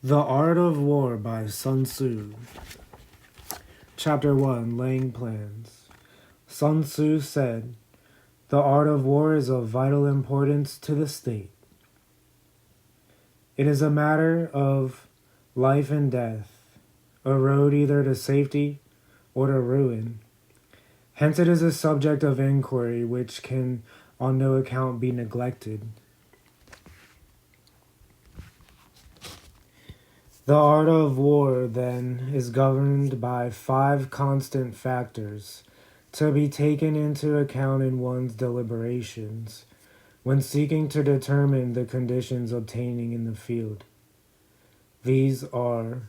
The Art of War by Sun Tzu. Chapter 1, Laying Plans. Sun Tzu said, "The art of war is of vital importance to the state. It is a matter of life and death, a road either to safety or to ruin. Hence it is a subject of inquiry which can on no account be neglected. The art of war, then, is governed by 5 constant factors to be taken into account in one's deliberations when seeking to determine the conditions obtaining in the field. These are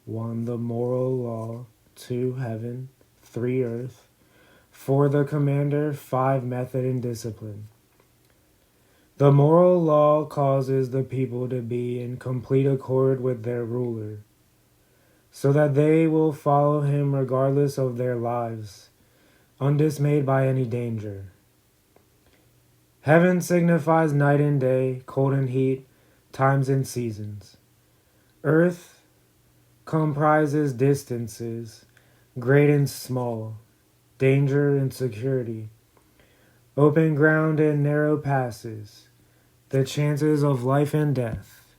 1. The moral law, 2. Heaven, 3. Earth, 4. The commander, 5. Method and discipline. The moral law causes the people to be in complete accord with their ruler, so that they will follow him regardless of their lives, undismayed by any danger. Heaven signifies night and day, cold and heat, times and seasons. Earth comprises distances, great and small, danger and security, open ground and narrow passes, the chances of life and death.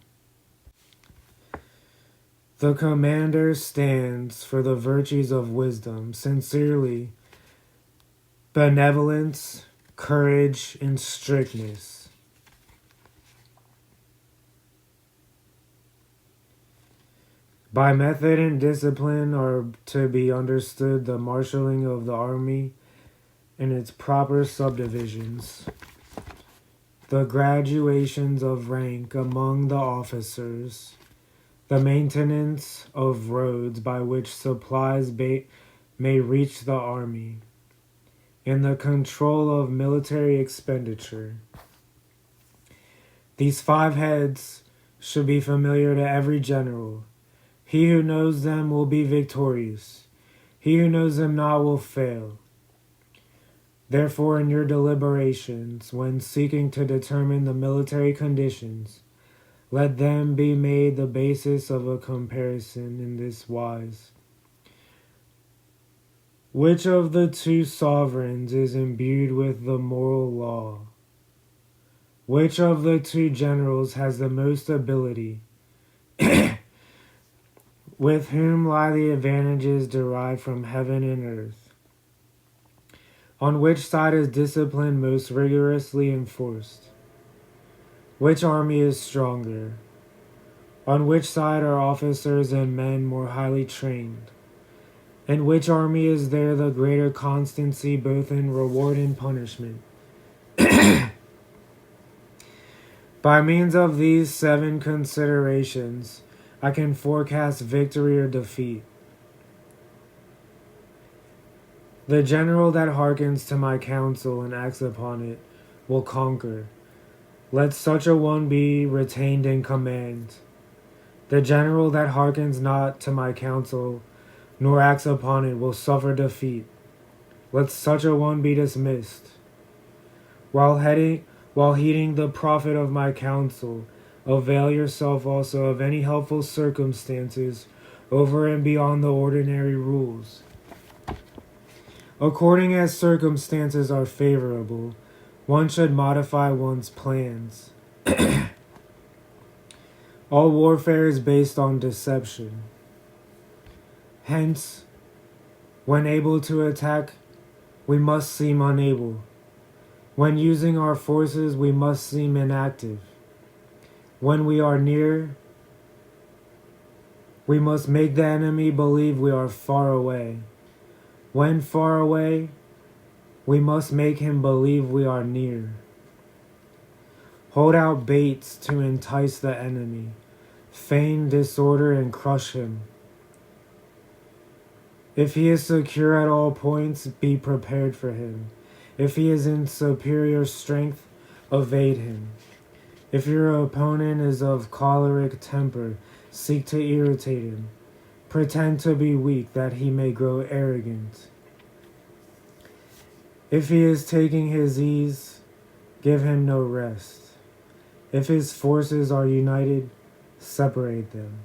The commander stands for the virtues of wisdom, sincerely, benevolence, courage, and strictness. By method and discipline are to be understood the marshalling of the army and its proper subdivisions, the graduations of rank among the officers, the maintenance of roads by which supplies may reach the army, and the control of military expenditure. These 5 heads should be familiar to every general. He who knows them will be victorious. He who knows them not will fail. Therefore, in your deliberations, when seeking to determine the military conditions, let them be made the basis of a comparison in this wise. Which of the 2 sovereigns is imbued with the moral law? Which of the 2 generals has the most ability? With whom lie the advantages derived from heaven and earth? On which side is discipline most rigorously enforced? Which army is stronger? On which side are officers and men more highly trained? In which army is there the greater constancy both in reward and punishment? By means of these 7 considerations, I can forecast victory or defeat. The general that hearkens to my counsel and acts upon it will conquer. Let such a one be retained in command. The general that hearkens not to my counsel nor acts upon it will suffer defeat. Let such a one be dismissed. While heeding the profit of my counsel, avail yourself also of any helpful circumstances over and beyond the ordinary rules. According as circumstances are favorable, one should modify one's plans. All warfare is based on deception. Hence, when able to attack, we must seem unable. When using our forces, we must seem inactive. When we are near, we must make the enemy believe we are far away. When far away, we must make him believe we are near. Hold out baits to entice the enemy. Feign disorder and crush him. If he is secure at all points, be prepared for him. If he is in superior strength, evade him. If your opponent is of choleric temper, seek to irritate him. Pretend to be weak that he may grow arrogant. If he is taking his ease, give him no rest. If his forces are united, Separate them.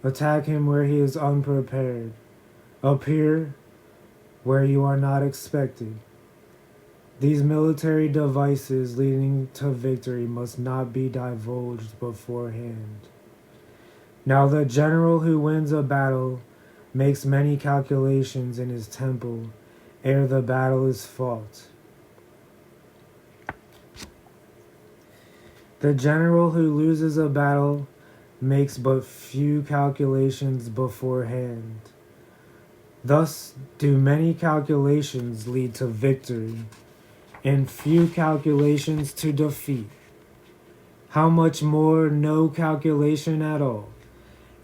Attack him where he is unprepared. Appear where you are not expected. These military devices leading to victory must not be divulged beforehand. Now the general who wins a battle makes many calculations in his temple ere the battle is fought. The general who loses a battle makes but few calculations beforehand. Thus do many calculations lead to victory, and few calculations to defeat. How much more no calculation at all?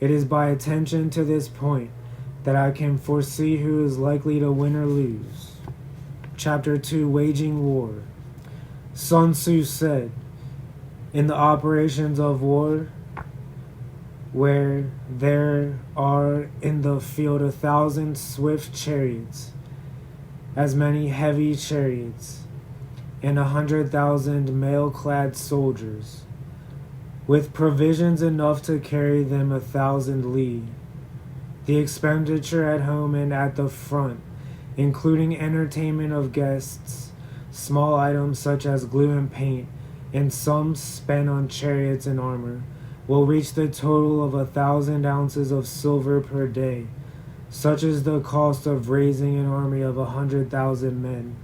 It is by attention to this point that I can foresee who is likely to win or lose. Chapter 2, Waging War. Sun Tzu said, in the operations of war, where there are in the field 1,000 swift chariots, as many heavy chariots, and 100,000 mail-clad soldiers, with provisions enough to carry them 1,000 li. The expenditure at home and at the front, including entertainment of guests, small items such as glue and paint, and sums spent on chariots and armor, will reach the total of 1,000 ounces of silver per day. Such is the cost of raising an army of 100,000 men.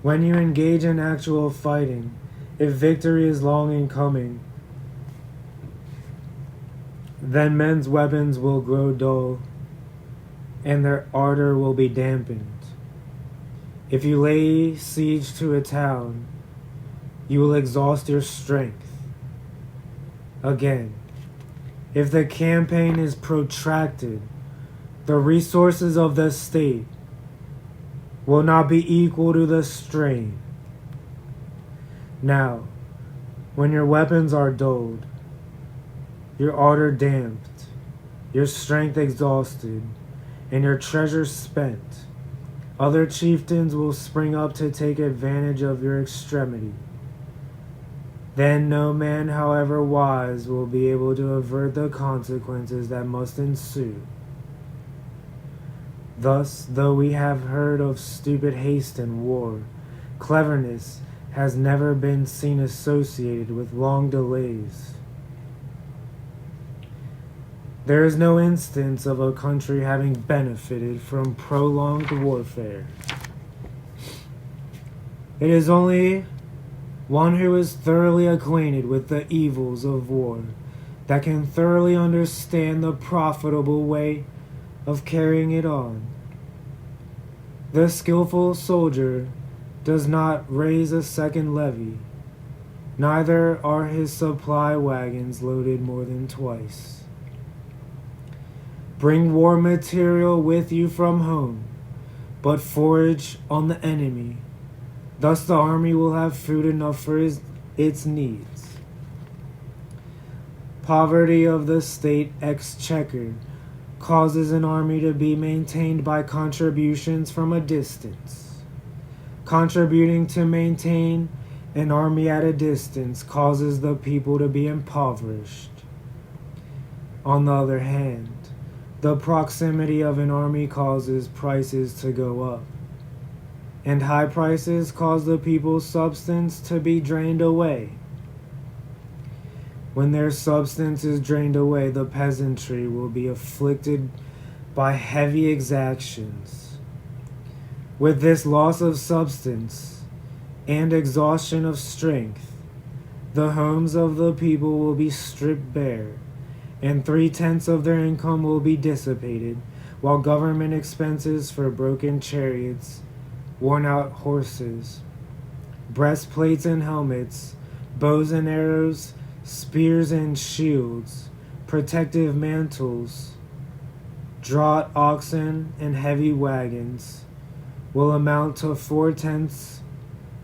When you engage in actual fighting, if victory is long in coming, then men's weapons will grow dull, and their ardor will be dampened. If you lay siege to a town, you will exhaust your strength. Again, if the campaign is protracted, the resources of the state will not be equal to the strain. Now, when your weapons are dulled, your ardor damped, your strength exhausted, and your treasure spent, other chieftains will spring up to take advantage of your extremity. Then no man, however wise, will be able to avert the consequences that must ensue. Thus, though we have heard of stupid haste in war, cleverness has never been seen associated with long delays. There is no instance of a country having benefited from prolonged warfare. It is only one who is thoroughly acquainted with the evils of war that can thoroughly understand the profitable way of carrying it on. The skillful soldier does not raise a second levy, neither are his supply wagons loaded more than twice. Bring war material with you from home, but forage on the enemy. Thus the army will have food enough for its needs. Poverty of the state exchequer causes an army to be maintained by contributions from a distance. Contributing to maintain an army at a distance causes the people to be impoverished. On the other hand, the proximity of an army causes prices to go up, and high prices cause the people's substance to be drained away. When their substance is drained away, the peasantry will be afflicted by heavy exactions. With this loss of substance and exhaustion of strength, the homes of the people will be stripped bare, and 3/10 of their income will be dissipated, while government expenses for broken chariots, worn-out horses, breastplates and helmets, bows and arrows, spears and shields, protective mantles, draught oxen, and heavy wagons will amount to 4/10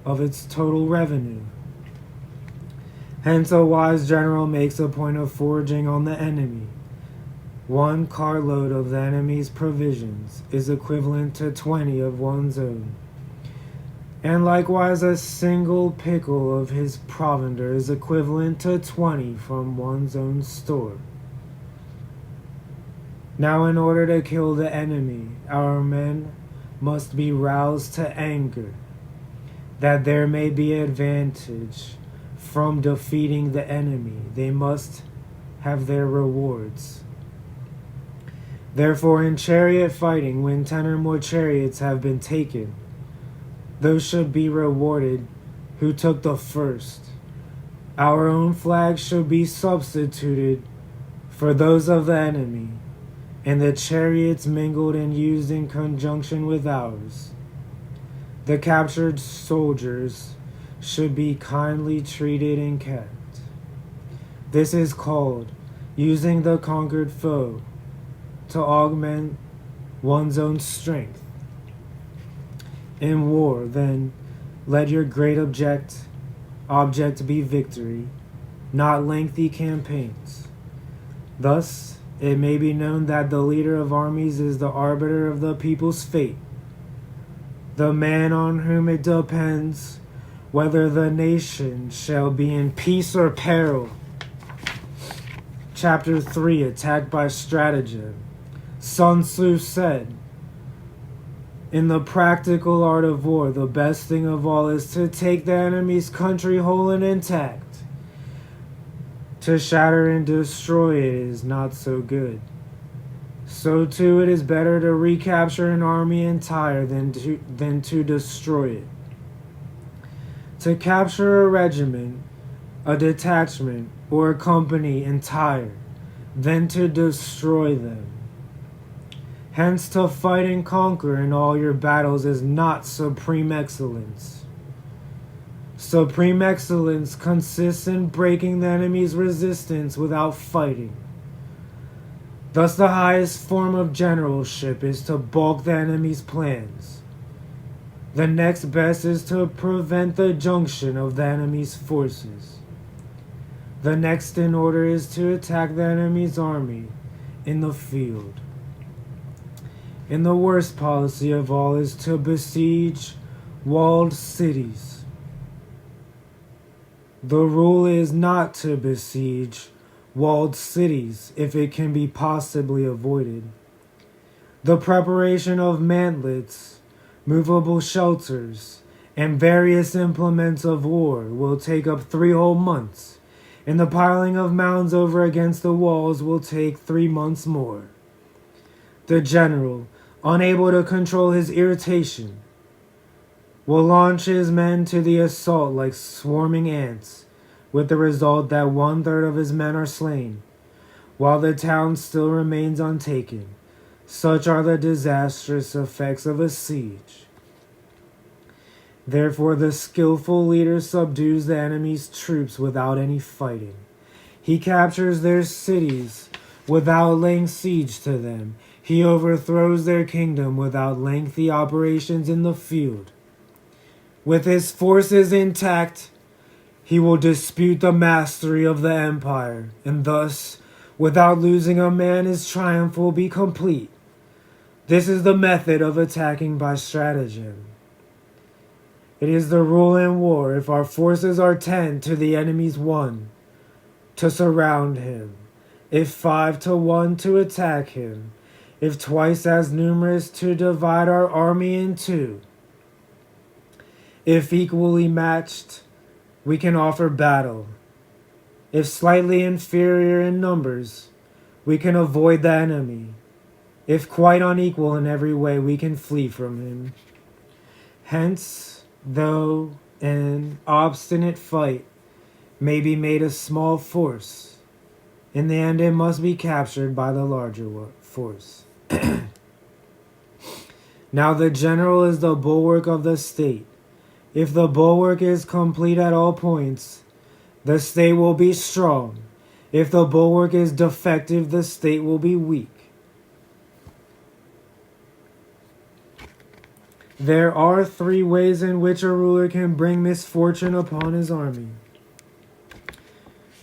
of its total revenue. Hence a wise general makes a point of foraging on the enemy. 1 carload of the enemy's provisions is equivalent to 20 of one's own. And likewise a single pickle of his provender is equivalent to 20 from one's own store. Now in order to kill the enemy, our men must be roused to anger, that there may be advantage from defeating the enemy. They must have their rewards. Therefore in chariot fighting, when 10 or more chariots have been taken, those should be rewarded who took the first. Our own flags should be substituted for those of the enemy, and the chariots mingled and used in conjunction with ours. The captured soldiers should be kindly treated and kept. This is called using the conquered foe to augment one's own strength. In war, then, let your great object be victory, not lengthy campaigns. Thus, it may be known that the leader of armies is the arbiter of the people's fate, the man on whom it depends whether the nation shall be in peace or peril. Chapter 3, Attack by Stratagem. Sun Tzu said, "In the practical art of war, the best thing of all is to take the enemy's country whole and intact. To shatter and destroy it is not so good. So too it is better to recapture an army entire than to destroy it. To capture a regiment, a detachment, or a company entire, than to destroy them. Hence, to fight and conquer in all your battles is not supreme excellence. Supreme excellence consists in breaking the enemy's resistance without fighting. Thus, the highest form of generalship is to balk the enemy's plans. The next best is to prevent the junction of the enemy's forces. The next in order is to attack the enemy's army in the field. And the worst policy of all is to besiege walled cities. The rule is not to besiege walled cities if it can be possibly avoided. The preparation of mantlets, movable shelters, and various implements of war will take up 3 whole months, and the piling of mounds over against the walls will take 3 months more. The general, unable to control his irritation, will launch his men to the assault like swarming ants, with the result that 1/3 of his men are slain, while the town still remains untaken. Such are the disastrous effects of a siege. Therefore, the skillful leader subdues the enemy's troops without any fighting. He captures their cities without laying siege to them. He overthrows their kingdom without lengthy operations in the field. With his forces intact, he will dispute the mastery of the empire, and thus, without losing a man, his triumph will be complete. This is the method of attacking by stratagem. It is the rule in war, if our forces are 10 to the enemy's 1, to surround him, if 5 to 1 to attack him, if twice as numerous to divide our army in 2. If equally matched, we can offer battle. If slightly inferior in numbers, we can avoid the enemy. If quite unequal in every way, we can flee from him. Hence, though an obstinate fight may be made a small force, in the end it must be captured by the larger force. Now the general is the bulwark of the state. If the bulwark is complete at all points, the state will be strong. If the bulwark is defective, the state will be weak. There are 3 ways in which a ruler can bring misfortune upon his army.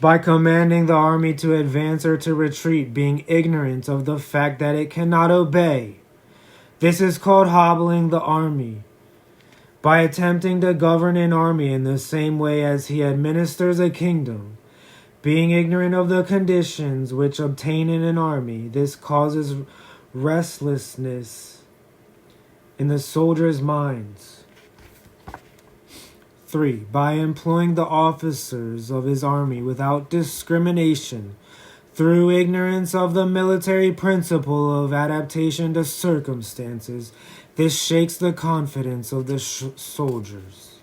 By commanding the army to advance or to retreat, being ignorant of the fact that it cannot obey. This is called hobbling the army. by attempting to govern an army in the same way as he administers a kingdom. Being ignorant of the conditions which obtain in an army, this causes restlessness in the soldiers' minds. 3. By employing the officers of his army without discrimination, through ignorance of the military principle of adaptation to circumstances, this shakes the confidence of the soldiers.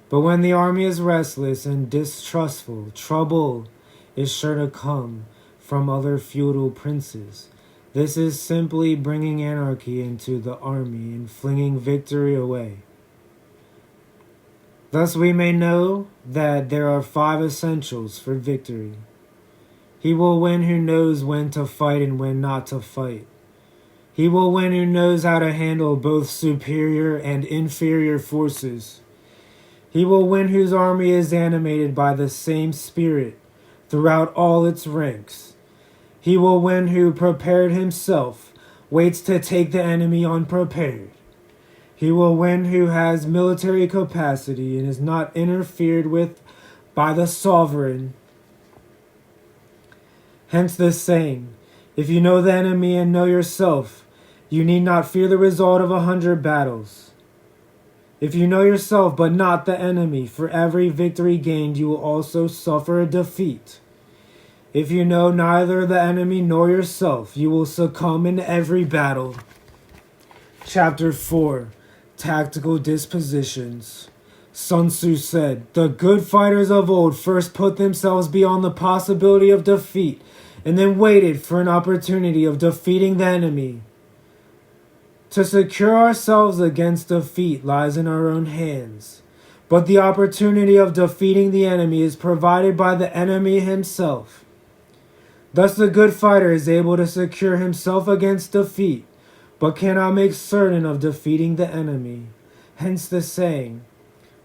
But when the army is restless and distrustful, trouble is sure to come from other feudal princes. This is simply bringing anarchy into the army and flinging victory away. Thus we may know that there are 5 essentials for victory. He will win who knows when to fight and when not to fight. He will win who knows how to handle both superior and inferior forces. He will win whose army is animated by the same spirit throughout all its ranks. He will win who, prepared himself, waits to take the enemy unprepared. He will win who has military capacity and is not interfered with by the sovereign. Hence the saying, if you know the enemy and know yourself, you need not fear the result of 100 battles. If you know yourself but not the enemy, for every victory gained you will also suffer a defeat. If you know neither the enemy nor yourself, you will succumb in every battle. Chapter 4. Tactical Dispositions. Sun Tzu said, the good fighters of old first put themselves beyond the possibility of defeat, and then waited for an opportunity of defeating the enemy. To secure ourselves against defeat lies in our own hands, but the opportunity of defeating the enemy is provided by the enemy himself. Thus the good fighter is able to secure himself against defeat, but cannot make certain of defeating the enemy. Hence the saying,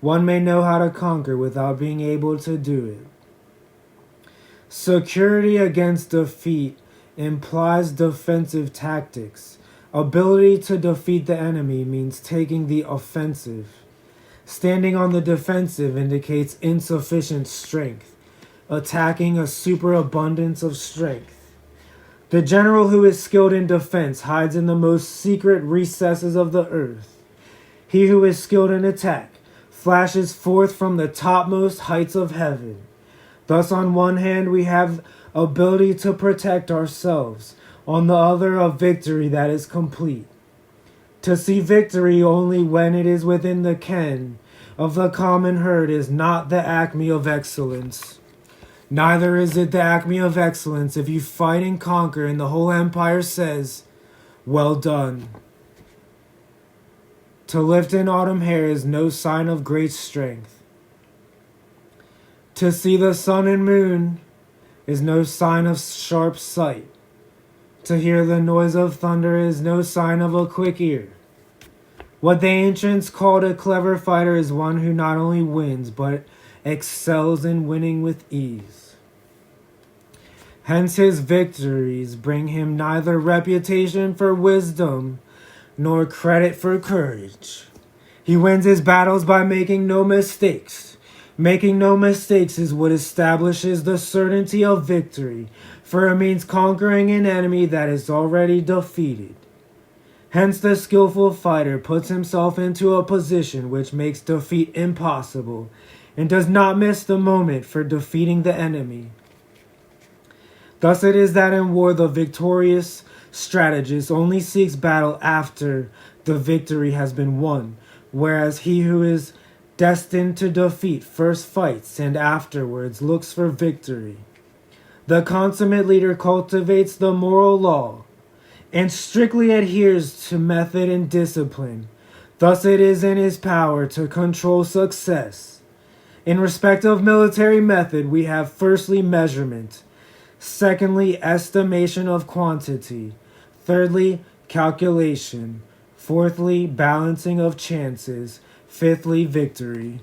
one may know how to conquer without being able to do it. Security against defeat implies defensive tactics. Ability to defeat the enemy means taking the offensive. Standing on the defensive indicates insufficient strength, attacking a superabundance of strength. The general who is skilled in defense hides in the most secret recesses of the earth. He who is skilled in attack flashes forth from the topmost heights of heaven. Thus, on one hand, we have ability to protect ourselves, on the other, a victory that is complete. To see victory only when it is within the ken of the common herd is not the acme of excellence. Neither is it the acme of excellence if you fight and conquer and the whole empire says, well done. To lift an autumn hair is no sign of great strength. To see the sun and moon is no sign of sharp sight. To hear the noise of thunder is no sign of a quick ear. What the ancients called a clever fighter is one who not only wins, but excels in winning with ease. Hence his victories bring him neither reputation for wisdom nor credit for courage. He wins his battles by making no mistakes. Making no mistakes is what establishes the certainty of victory, for it means conquering an enemy that is already defeated. Hence the skillful fighter puts himself into a position which makes defeat impossible, and does not miss the moment for defeating the enemy. Thus it is that in war the victorious strategist only seeks battle after the victory has been won, whereas he who is destined to defeat first fights and afterwards looks for victory. The consummate leader cultivates the moral law and strictly adheres to method and discipline. Thus it is in his power to control success. In respect of military method, we have firstly measurement, secondly estimation of quantity, thirdly calculation, fourthly balancing of chances, fifthly victory.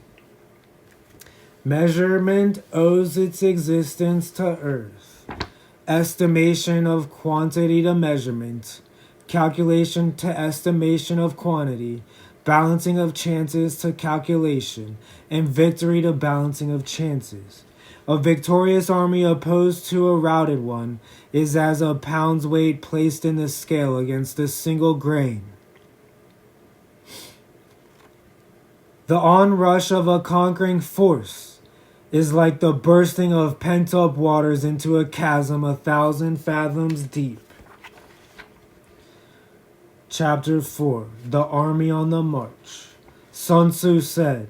Measurement owes its existence to earth, estimation of quantity to measurement, calculation to estimation of quantity, balancing of chances to calculation, and victory to balancing of chances. A victorious army opposed to a routed one is as a pound's weight placed in the scale against a single grain. The onrush of a conquering force is like the bursting of pent-up waters into a chasm 1,000 fathoms deep. Chapter 4. The Army on the March. Sun Tzu said,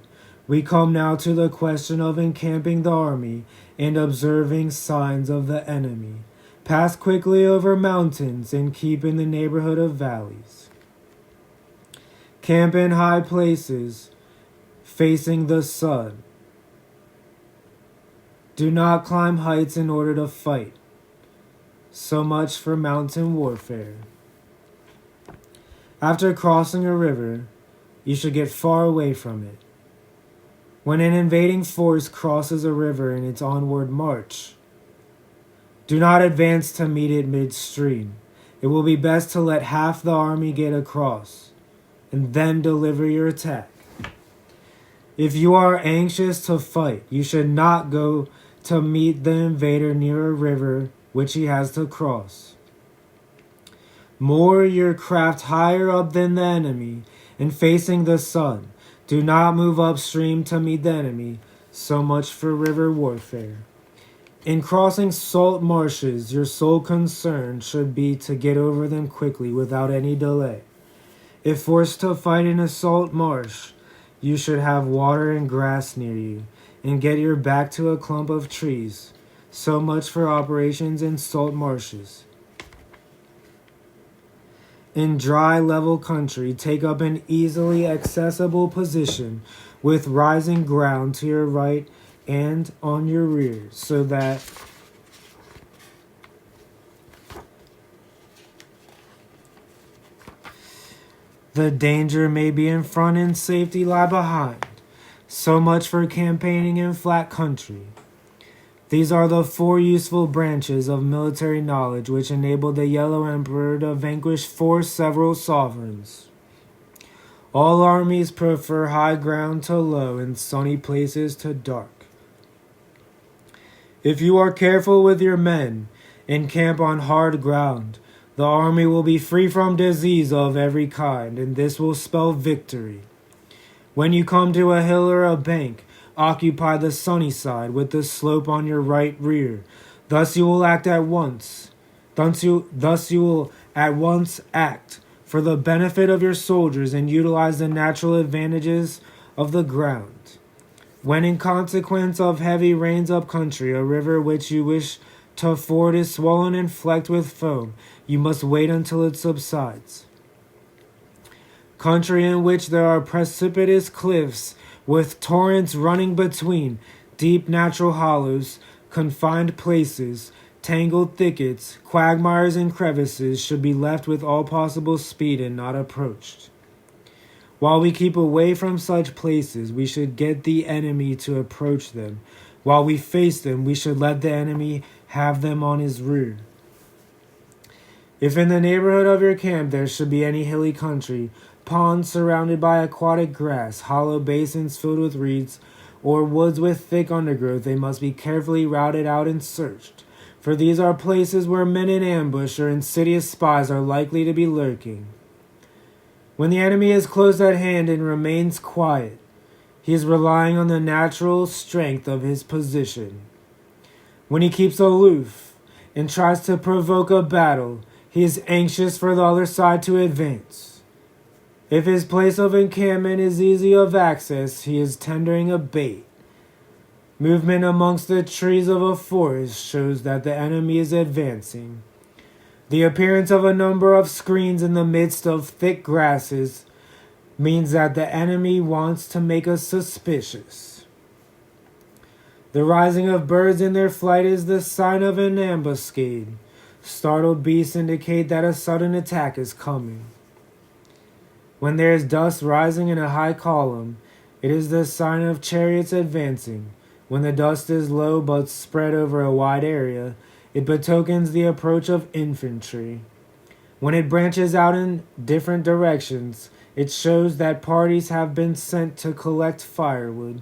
"We come now to the question of encamping the army and observing signs of the enemy. Pass quickly over mountains and keep in the neighborhood of valleys. Camp in high places, facing the sun. Do not climb heights in order to fight." So much for mountain warfare. After crossing a river, you should get far away from it. When an invading force crosses a river in its onward march, do not advance to meet it midstream. It will be best to let half the army get across, and then deliver your attack. If you are anxious to fight, you should not go to meet the invader near a river which he has to cross. Moor your craft higher up than the enemy and facing the sun. Do not move upstream to meet the enemy. So much for river warfare. In crossing salt marshes, your sole concern should be to get over them quickly without any delay. If forced to fight in a salt marsh, you should have water and grass near you, and get your back to a clump of trees. So much for operations in salt marshes. In dry, level country, take up an easily accessible position with rising ground to your right and on your rear, so that the danger may be in front and safety lie behind. So much for campaigning in flat country. These are the 4 useful branches of military knowledge which enabled the Yellow Emperor to vanquish 4 several sovereigns. All armies prefer high ground to low and sunny places to dark. If you are careful with your men and camp on hard ground, the army will be free from disease of every kind, and this will spell victory. When you come to a hill or a bank, occupy the sunny side with the slope on your right rear. Thus you will act at once. Thus you will at once act for the benefit of your soldiers and utilize the natural advantages of the ground. When in consequence of heavy rains up country, a river which you wish to ford is swollen and flecked with foam, you must wait until it subsides. Country in which there are precipitous cliffs with torrents running between, deep natural hollows, confined places, tangled thickets, quagmires, and crevices should be left with all possible speed and not approached. While we keep away from such places, we should get the enemy to approach them. While we face them, we should let the enemy have them on his rear. If in the neighborhood of your camp there should be any hilly country, ponds surrounded by aquatic grass, hollow basins filled with reeds, or woods with thick undergrowth, they must be carefully routed out and searched, for these are places where men in ambush or insidious spies are likely to be lurking. When the enemy is close at hand and remains quiet, he is relying on the natural strength of his position. When he keeps aloof and tries to provoke a battle, he is anxious for the other side to advance. If his place of encampment is easy of access, he is tendering a bait. Movement amongst the trees of a forest shows that the enemy is advancing. The appearance of a number of screens in the midst of thick grasses means that the enemy wants to make us suspicious. The rising of birds in their flight is the sign of an ambuscade. Startled beasts indicate that a sudden attack is coming. When there is dust rising in a high column, it is the sign of chariots advancing. When the dust is low but spread over a wide area, it betokens the approach of infantry. When it branches out in different directions, It shows that parties have been sent to collect firewood.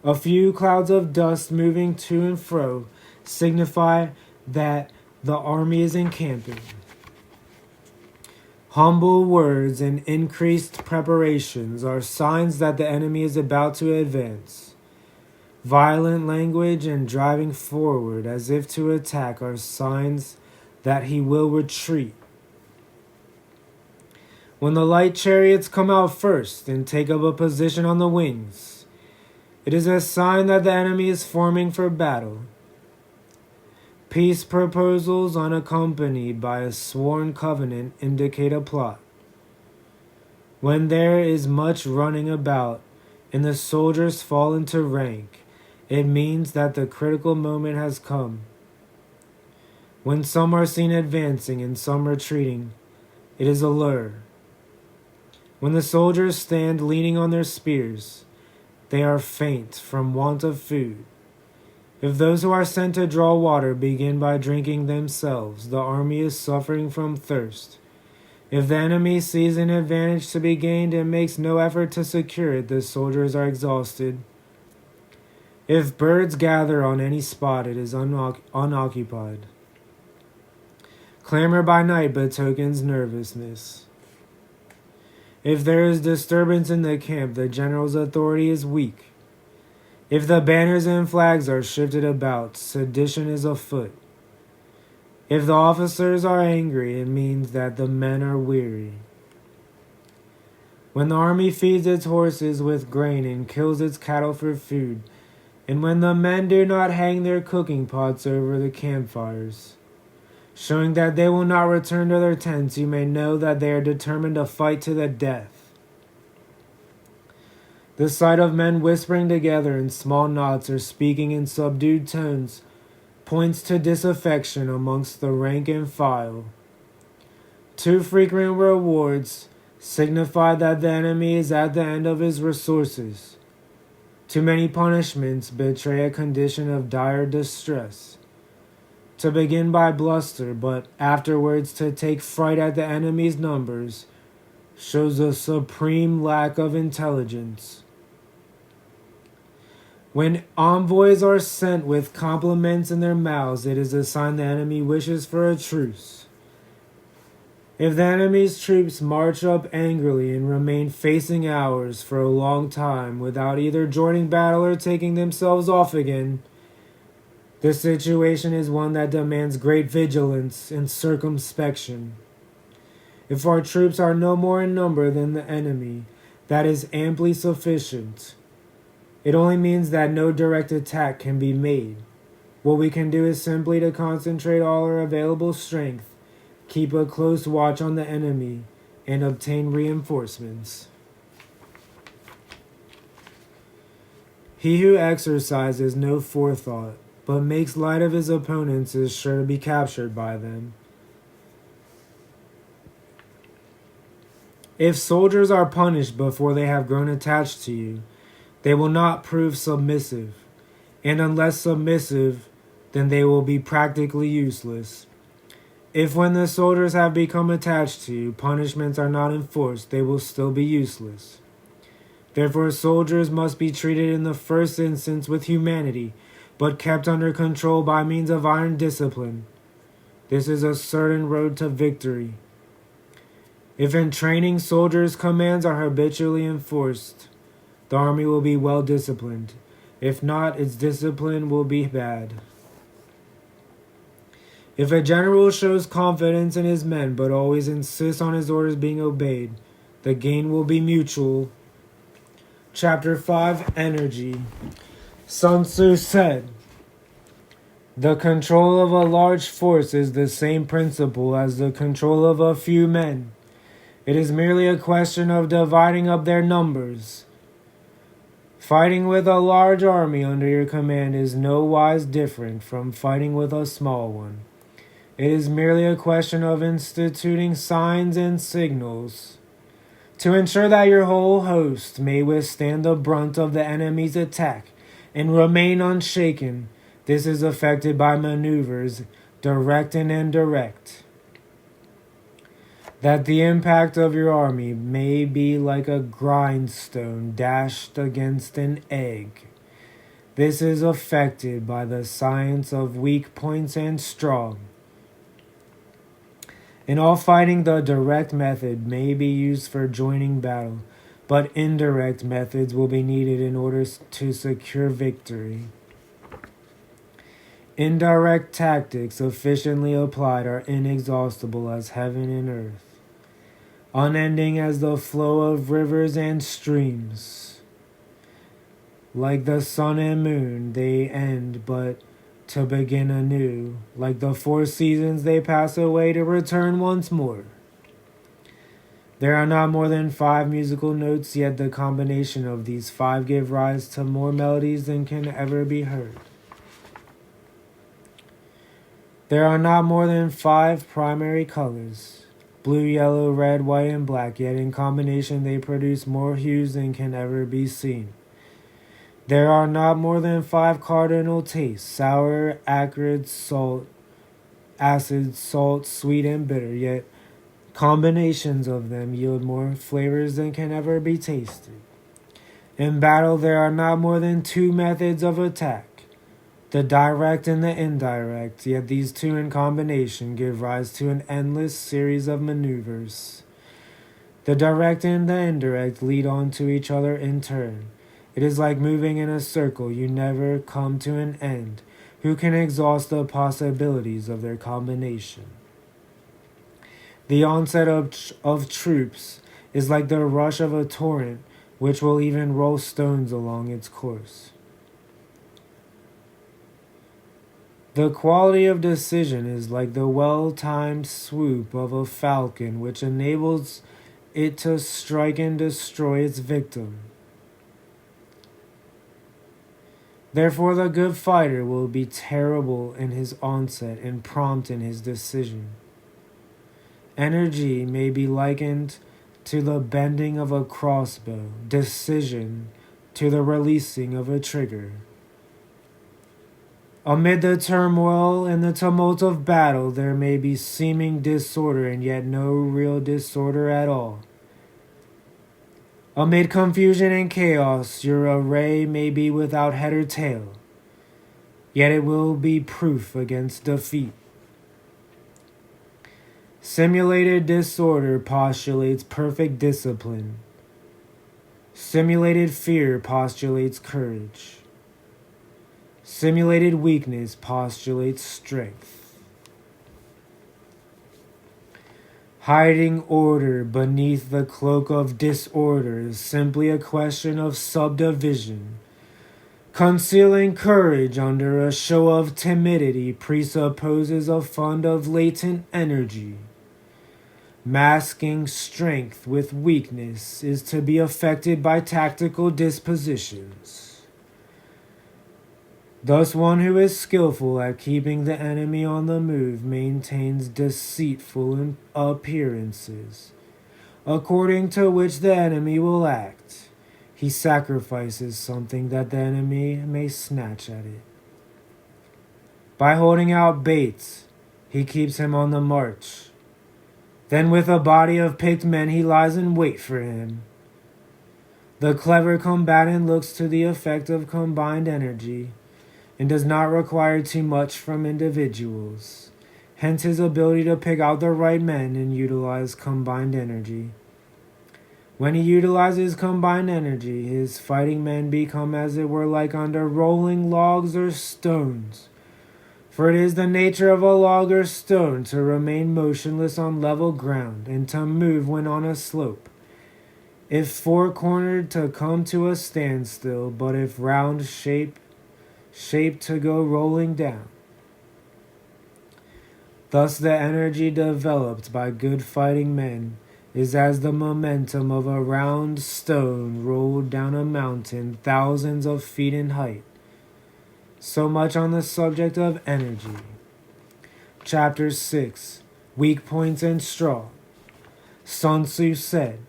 A few clouds of dust moving to and fro signify that the army is encamping. Humble words and increased preparations are signs that the enemy is about to advance. Violent language and driving forward as if to attack are signs that he will retreat. When the light chariots come out first and take up a position on the wings, it is a sign that the enemy is forming for battle. Peace proposals unaccompanied by a sworn covenant indicate a plot. When there is much running about and the soldiers fall into rank, it means that the critical moment has come. When some are seen advancing and some retreating, it is a lure. When the soldiers stand leaning on their spears, they are faint from want of food. If those who are sent to draw water begin by drinking themselves, the army is suffering from thirst. If the enemy sees an advantage to be gained and makes no effort to secure it, the soldiers are exhausted. If birds gather on any spot, it is unoccupied. Clamor by night betokens nervousness. If there is disturbance in the camp, the general's authority is weak. If the banners and flags are shifted about, sedition is afoot. If the officers are angry, it means that the men are weary. When the army feeds its horses with grain and kills its cattle for food, and when the men do not hang their cooking pots over the campfires, showing that they will not return to their tents, you may know that they are determined to fight to the death. The sight of men whispering together in small knots or speaking in subdued tones points to disaffection amongst the rank and file. Too frequent rewards signify that the enemy is at the end of his resources. Too many punishments betray a condition of dire distress. To begin by bluster, but afterwards to take fright at the enemy's numbers, shows a supreme lack of intelligence. When envoys are sent with compliments in their mouths, it is a sign the enemy wishes for a truce. If the enemy's troops march up angrily and remain facing ours for a long time without either joining battle or taking themselves off again, the situation is one that demands great vigilance and circumspection. If our troops are no more in number than the enemy, that is amply sufficient. It only means that no direct attack can be made. What we can do is simply to concentrate all our available strength, keep a close watch on the enemy, and obtain reinforcements. He who exercises no forethought, but makes light of his opponents is sure to be captured by them. If soldiers are punished before they have grown attached to you, they will not prove submissive, and unless submissive, then they will be practically useless. If when the soldiers have become attached to you, punishments are not enforced, they will still be useless. Therefore, soldiers must be treated in the first instance with humanity, but kept under control by means of iron discipline. This is a certain road to victory. If in training soldiers' commands are habitually enforced, the army will be well disciplined. If not, its discipline will be bad. If a general shows confidence in his men but always insists on his orders being obeyed, the gain will be mutual. Chapter 5, Energy. Sun Tzu said, "The control of a large force is the same principle as the control of a few men. It is merely a question of dividing up their numbers. Fighting with a large army under your command is no wise different from fighting with a small one. It is merely a question of instituting signs and signals. To ensure that your whole host may withstand the brunt of the enemy's attack and remain unshaken, this is effected by maneuvers, direct and indirect. that the impact of your army may be like a grindstone dashed against an egg. This is affected by the science of weak points and strong. In all fighting, the direct method may be used for joining battle, but indirect methods will be needed in order to secure victory. Indirect tactics efficiently applied are inexhaustible as heaven and earth, unending as the flow of rivers and streams. Like the sun and moon, they end but to begin anew. Like the 4 seasons, they pass away to return once more. There are not more than 5 musical notes, yet the combination of these 5 give rise to more melodies than can ever be heard. There are not more than 5 primary colors: blue, yellow, red, white, and black, yet in combination they produce more hues than can ever be seen. There are not more than 5 cardinal tastes: sour, acrid, salt, acid, salt, sweet, and bitter, yet combinations of them yield more flavors than can ever be tasted. In battle, there are not more than 2 methods of attack: the direct and the indirect, yet these 2 in combination give rise to an endless series of maneuvers. The direct and the indirect lead on to each other in turn. It is like moving in a circle, you never come to an end. Who can exhaust the possibilities of their combination? The onset of troops is like the rush of a torrent, which will even roll stones along its course. The quality of decision is like the well-timed swoop of a falcon, which enables it to strike and destroy its victim. Therefore, the good fighter will be terrible in his onset and prompt in his decision. Energy may be likened to the bending of a crossbow, decision to the releasing of a trigger. Amid the turmoil and the tumult of battle, there may be seeming disorder and yet no real disorder at all. Amid confusion and chaos, your array may be without head or tail, yet it will be proof against defeat. Simulated disorder postulates perfect discipline. Simulated fear postulates courage. Simulated weakness postulates strength. Hiding order beneath the cloak of disorder is simply a question of subdivision. Concealing courage under a show of timidity presupposes a fund of latent energy. Masking strength with weakness is to be effected by tactical dispositions. Thus, one who is skillful at keeping the enemy on the move maintains deceitful appearances, according to which the enemy will act. He sacrifices something that the enemy may snatch at it. By holding out baits, he keeps him on the march. Then with a body of picked men he lies in wait for him. The clever combatant looks to the effect of combined energy and does not require too much from individuals, hence his ability to pick out the right men and utilize combined energy. When he utilizes combined energy, his fighting men become as it were like under rolling logs or stones. For it is the nature of a log or stone to remain motionless on level ground and to move when on a slope. If four-cornered, to come to a standstill, but if round shaped to go rolling down. Thus the energy developed by good fighting men is as the momentum of a round stone rolled down a mountain thousands of feet in height. So much on the subject of energy. Chapter 6. Weak Points and Strong. Sun Tzu said,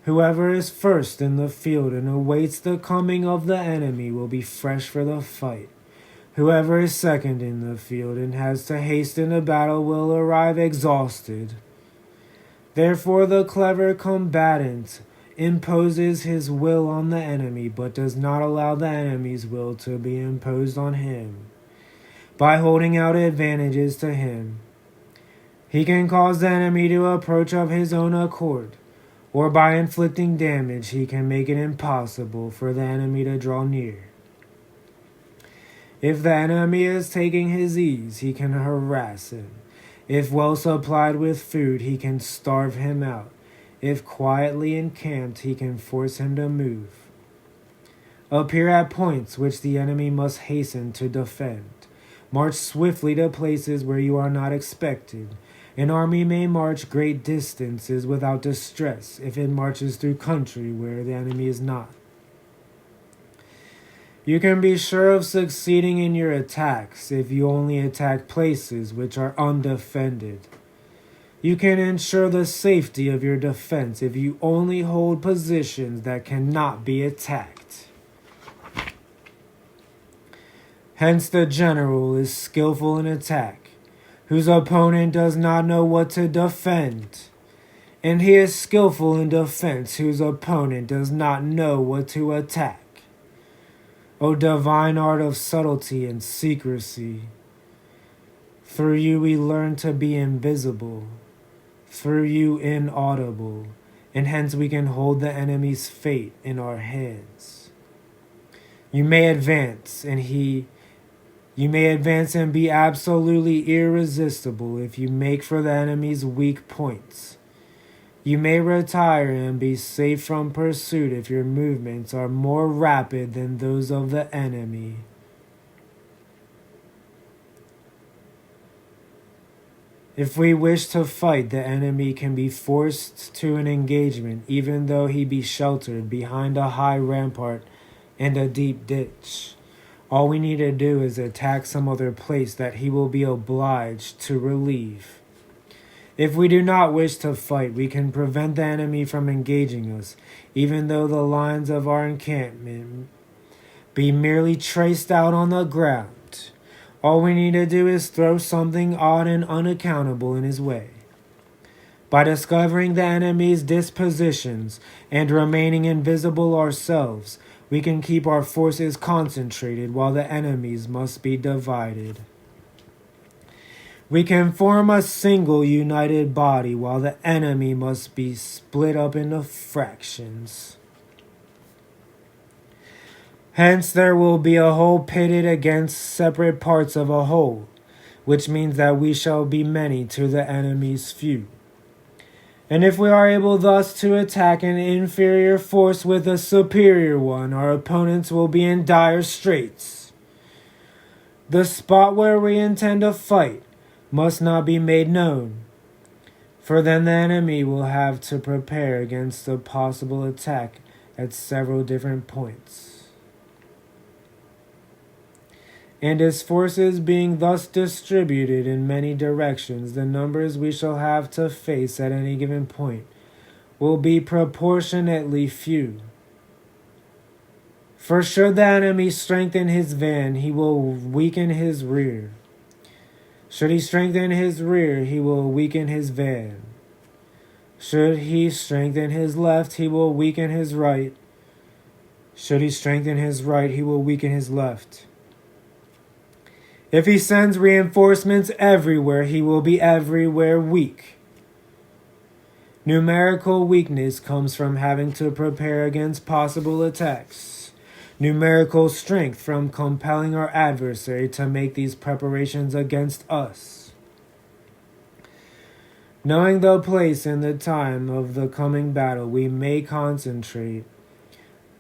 "Whoever is first in the field and awaits the coming of the enemy will be fresh for the fight. Whoever is second in the field and has to hasten to battle will arrive exhausted." Therefore the clever combatant imposes his will on the enemy, but does not allow the enemy's will to be imposed on him. By holding out advantages to him, he can cause the enemy to approach of his own accord, or by inflicting damage, he can make it impossible for the enemy to draw near. If the enemy is taking his ease, he can harass him. If well supplied with food, he can starve him out. If quietly encamped, he can force him to move. Appear at points which the enemy must hasten to defend. March swiftly to places where you are not expected. An army may march great distances without distress if it marches through country where the enemy is not. You can be sure of succeeding in your attacks if you only attack places which are undefended. You can ensure the safety of your defense if you only hold positions that cannot be attacked. Hence the general is skillful in attack, whose opponent does not know what to defend. And he is skillful in defense, whose opponent does not know what to attack. O divine art of subtlety and secrecy! Through you we learn to be invisible, through you inaudible, and hence we can hold the enemy's fate in our hands. You may advance and be absolutely irresistible if you make for the enemy's weak points. You may retire and be safe from pursuit if your movements are more rapid than those of the enemy. If we wish to fight, the enemy can be forced to an engagement, even though he be sheltered behind a high rampart and a deep ditch. All we need to do is attack some other place that he will be obliged to relieve. If we do not wish to fight, we can prevent the enemy from engaging us, even though the lines of our encampment be merely traced out on the ground. All we need to do is throw something odd and unaccountable in his way. By discovering the enemy's dispositions and remaining invisible ourselves, we can keep our forces concentrated while the enemy's must be divided. We can form a single united body while the enemy must be split up into fractions. Hence there will be a whole pitted against separate parts of a whole, which means that we shall be many to the enemy's few. And if we are able thus to attack an inferior force with a superior one, our opponents will be in dire straits. The spot where we intend to fight must not be made known, for then the enemy will have to prepare against a possible attack at several different points. And his forces being thus distributed in many directions, the numbers we shall have to face at any given point will be proportionately few. For should the enemy strengthen his van, he will weaken his rear. Should he strengthen his rear, he will weaken his van. Should he strengthen his left, he will weaken his right. Should he strengthen his right, he will weaken his left. If he sends reinforcements everywhere, he will be everywhere weak. Numerical weakness comes from having to prepare against possible attacks. Numerical strength from compelling our adversary to make these preparations against us. Knowing the place and the time of the coming battle, we may concentrate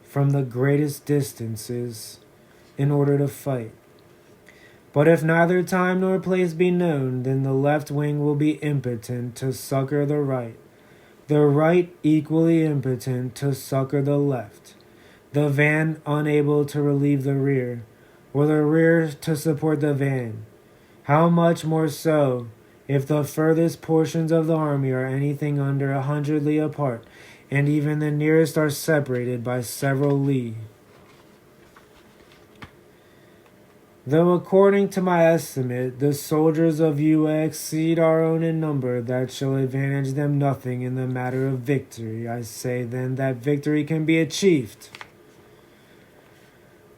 from the greatest distances in order to fight. But if neither time nor place be known, then the left wing will be impotent to succor the right equally impotent to succor the left, the van unable to relieve the rear, or the rear to support the van. How much more so if the furthest portions of the army are anything under 100 li apart, and even the nearest are separated by several li. Though according to my estimate, the soldiers of Yue exceed our own in number, that shall advantage them nothing in the matter of victory. I say then that victory can be achieved.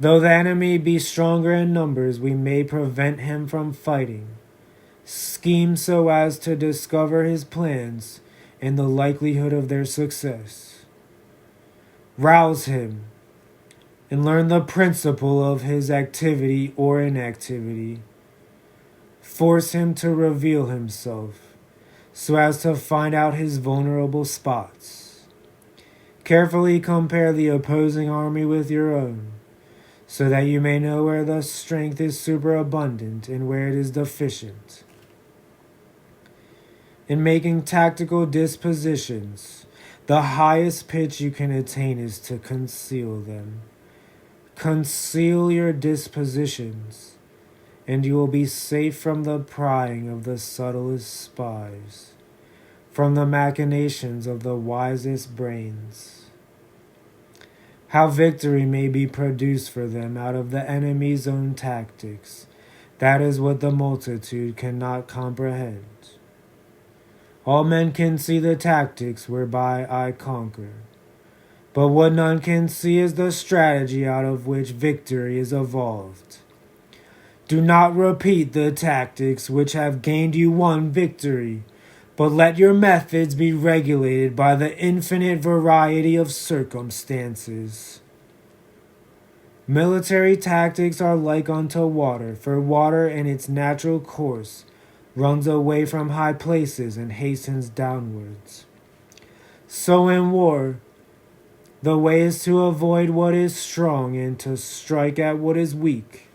Though the enemy be stronger in numbers, we may prevent him from fighting. Scheme so as to discover his plans and the likelihood of their success. Rouse him and learn the principle of his activity or inactivity. Force him to reveal himself so as to find out his vulnerable spots. Carefully compare the opposing army with your own, so that you may know where the strength is superabundant and where it is deficient. In making tactical dispositions, the highest pitch you can attain is to conceal them. Conceal your dispositions, and you will be safe from the prying of the subtlest spies, from the machinations of the wisest brains. How victory may be produced for them out of the enemy's own tactics, that is what the multitude cannot comprehend. All men can see the tactics whereby I conquer, but what none can see is the strategy out of which victory is evolved. Do not repeat the tactics which have gained you one victory, but let your methods be regulated by the infinite variety of circumstances. Military tactics are like unto water, for water in its natural course runs away from high places and hastens downwards. So in war, the way is to avoid what is strong and to strike at what is weak.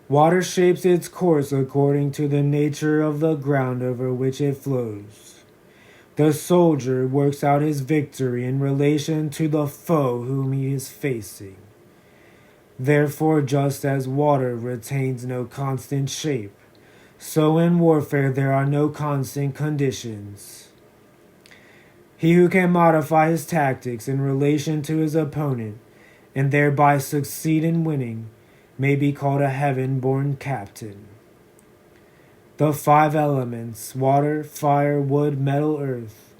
Water shapes its course according to the nature of the ground over which it flows. The soldier works out his victory in relation to the foe whom he is facing. Therefore, just as water retains no constant shape, so in warfare there are no constant conditions. He who can modify his tactics in relation to his opponent, and thereby succeed in winning, may be called a heaven-born captain. The 5 elements, water, fire, wood, metal, earth,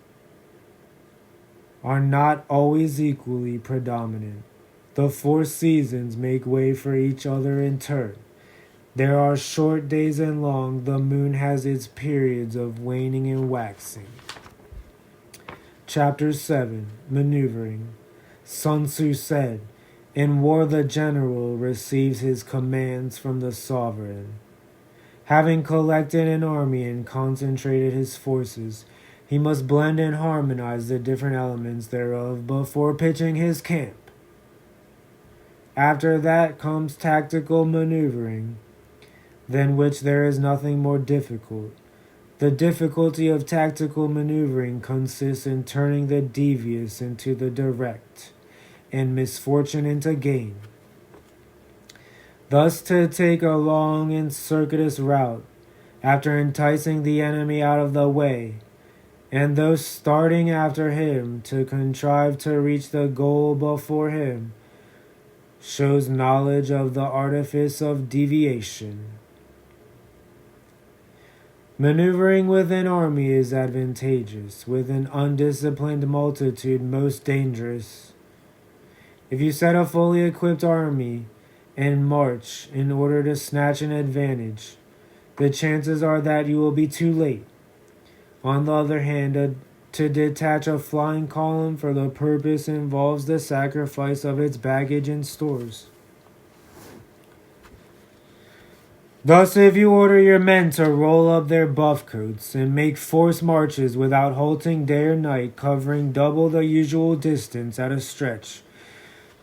are not always equally predominant. The 4 seasons make way for each other in turn. There are short days and long. The moon has its periods of waning and waxing. Chapter 7. Maneuvering. Sun Tzu said, "In war the general receives his commands from the sovereign. Having collected an army and concentrated his forces, he must blend and harmonize the different elements thereof before pitching his camp. After that comes tactical maneuvering, than which there is nothing more difficult. The difficulty of tactical maneuvering consists in turning the devious into the direct, and misfortune into gain. Thus to take a long and circuitous route, after enticing the enemy out of the way, and though starting after him to contrive to reach the goal before him, shows knowledge of the artifice of deviation. Maneuvering with an army is advantageous, with an undisciplined multitude most dangerous. If you set a fully equipped army and march in order to snatch an advantage, the chances are that you will be too late. On the other hand, to detach a flying column for the purpose involves the sacrifice of its baggage and stores. Thus, if you order your men to roll up their buff coats and make forced marches without halting day or night, covering double the usual distance at a stretch,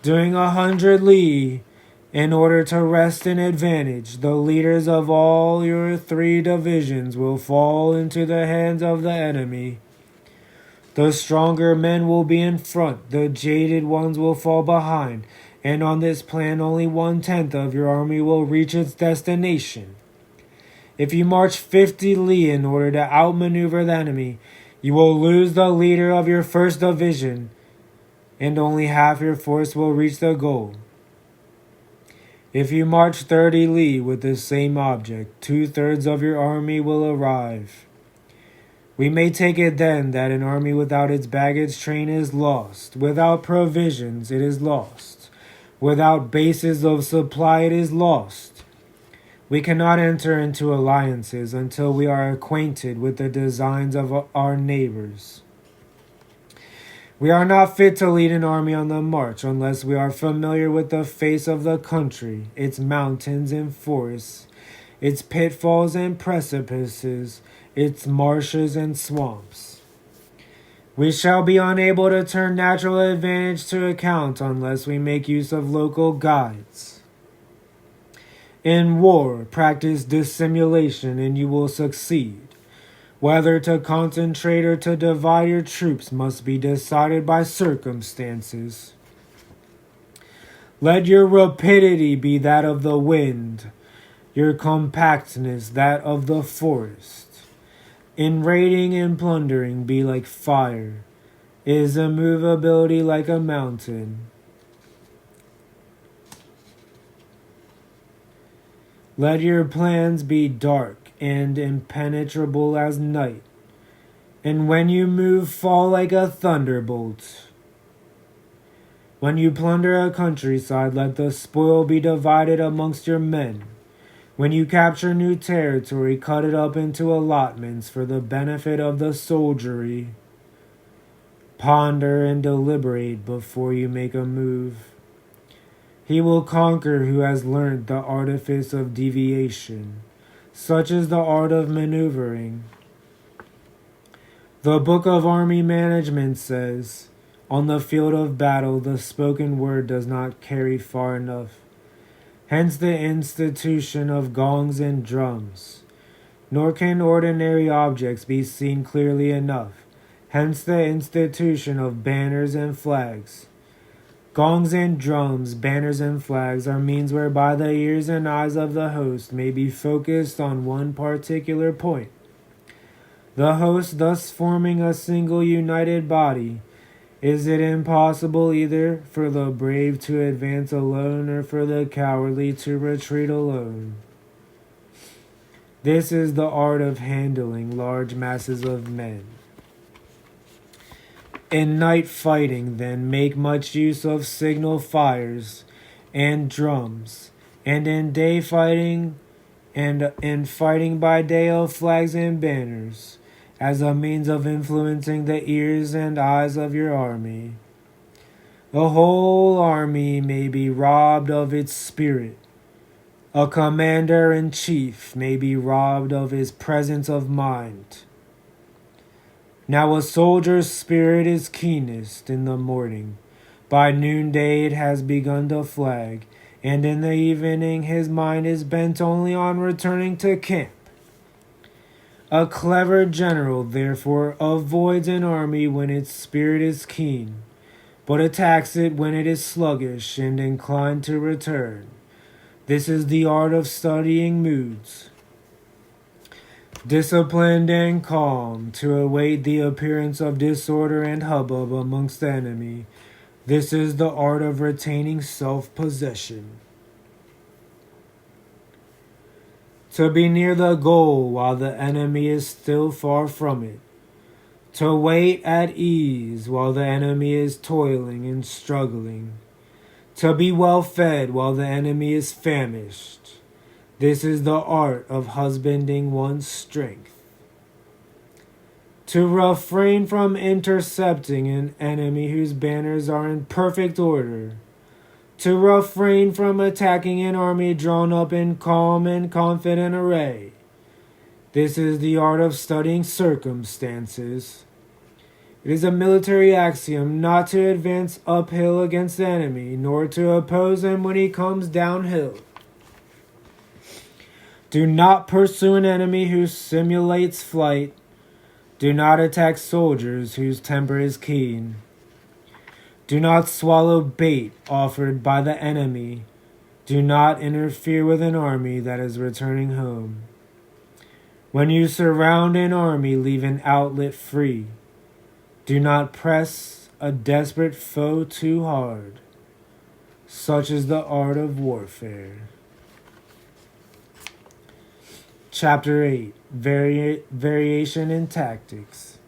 doing 100 li in order to wrest an advantage, the leaders of all your 3 divisions will fall into the hands of the enemy. The stronger men will be in front, the jaded ones will fall behind, and on this plan only 1/10 of your army will reach its destination. If you march 50 li in order to outmaneuver the enemy, you will lose the leader of your 1st division, and only half your force will reach the goal. If you march 30 li with the same object, 2/3 of your army will arrive. We may take it then that an army without its baggage train is lost. Without provisions, it is lost. Without bases of supply, it is lost. We cannot enter into alliances until we are acquainted with the designs of our neighbors. We are not fit to lead an army on the march unless we are familiar with the face of the country, its mountains and forests, its pitfalls and precipices, its marshes and swamps. We shall be unable to turn natural advantage to account unless we make use of local guides. In war, practice dissimulation and you will succeed. Whether to concentrate or to divide your troops must be decided by circumstances. Let your rapidity be that of the wind, your compactness that of the forest. In raiding and plundering be like fire, is immovability like a mountain. Let your plans be dark and impenetrable as night, and when you move, fall like a thunderbolt. When you plunder a countryside, let the spoil be divided amongst your men. When you capture new territory, cut it up into allotments for the benefit of the soldiery. Ponder and deliberate before you make a move. He will conquer who has learned the artifice of deviation. Such is the art of maneuvering. The Book of Army Management says, on the field of battle, the spoken word does not carry far enough. Hence the institution of gongs and drums. Nor can ordinary objects be seen clearly enough. Hence the institution of banners and flags. Gongs and drums, banners and flags are means whereby the ears and eyes of the host may be focused on one particular point. The host thus forming a single united body, is it impossible either for the brave to advance alone or for the cowardly to retreat alone? This is the art of handling large masses of men. In night fighting, then, make much use of signal fires and drums, and in day fighting, and in fighting by day of flags and banners, as a means of influencing the ears and eyes of your army. The whole army may be robbed of its spirit. A commander-in-chief may be robbed of his presence of mind. Now a soldier's spirit is keenest in the morning. By noonday it has begun to flag, and in the evening his mind is bent only on returning to camp. A clever general, therefore, avoids an army when its spirit is keen, but attacks it when it is sluggish and inclined to return. This is the art of studying moods. Disciplined and calm, to await the appearance of disorder and hubbub amongst the enemy. This is the art of retaining self-possession. To be near the goal while the enemy is still far from it. To wait at ease while the enemy is toiling and struggling. To be well fed while the enemy is famished. This is the art of husbanding one's strength. To refrain from intercepting an enemy whose banners are in perfect order. To refrain from attacking an army drawn up in calm and confident array. This is the art of studying circumstances. It is a military axiom not to advance uphill against the enemy, nor to oppose him when he comes downhill. Do not pursue an enemy who simulates flight. Do not attack soldiers whose temper is keen. Do not swallow bait offered by the enemy. Do not interfere with an army that is returning home. When you surround an army, leave an outlet free. Do not press a desperate foe too hard. Such is the art of warfare. Chapter 8. Variation in Tactics.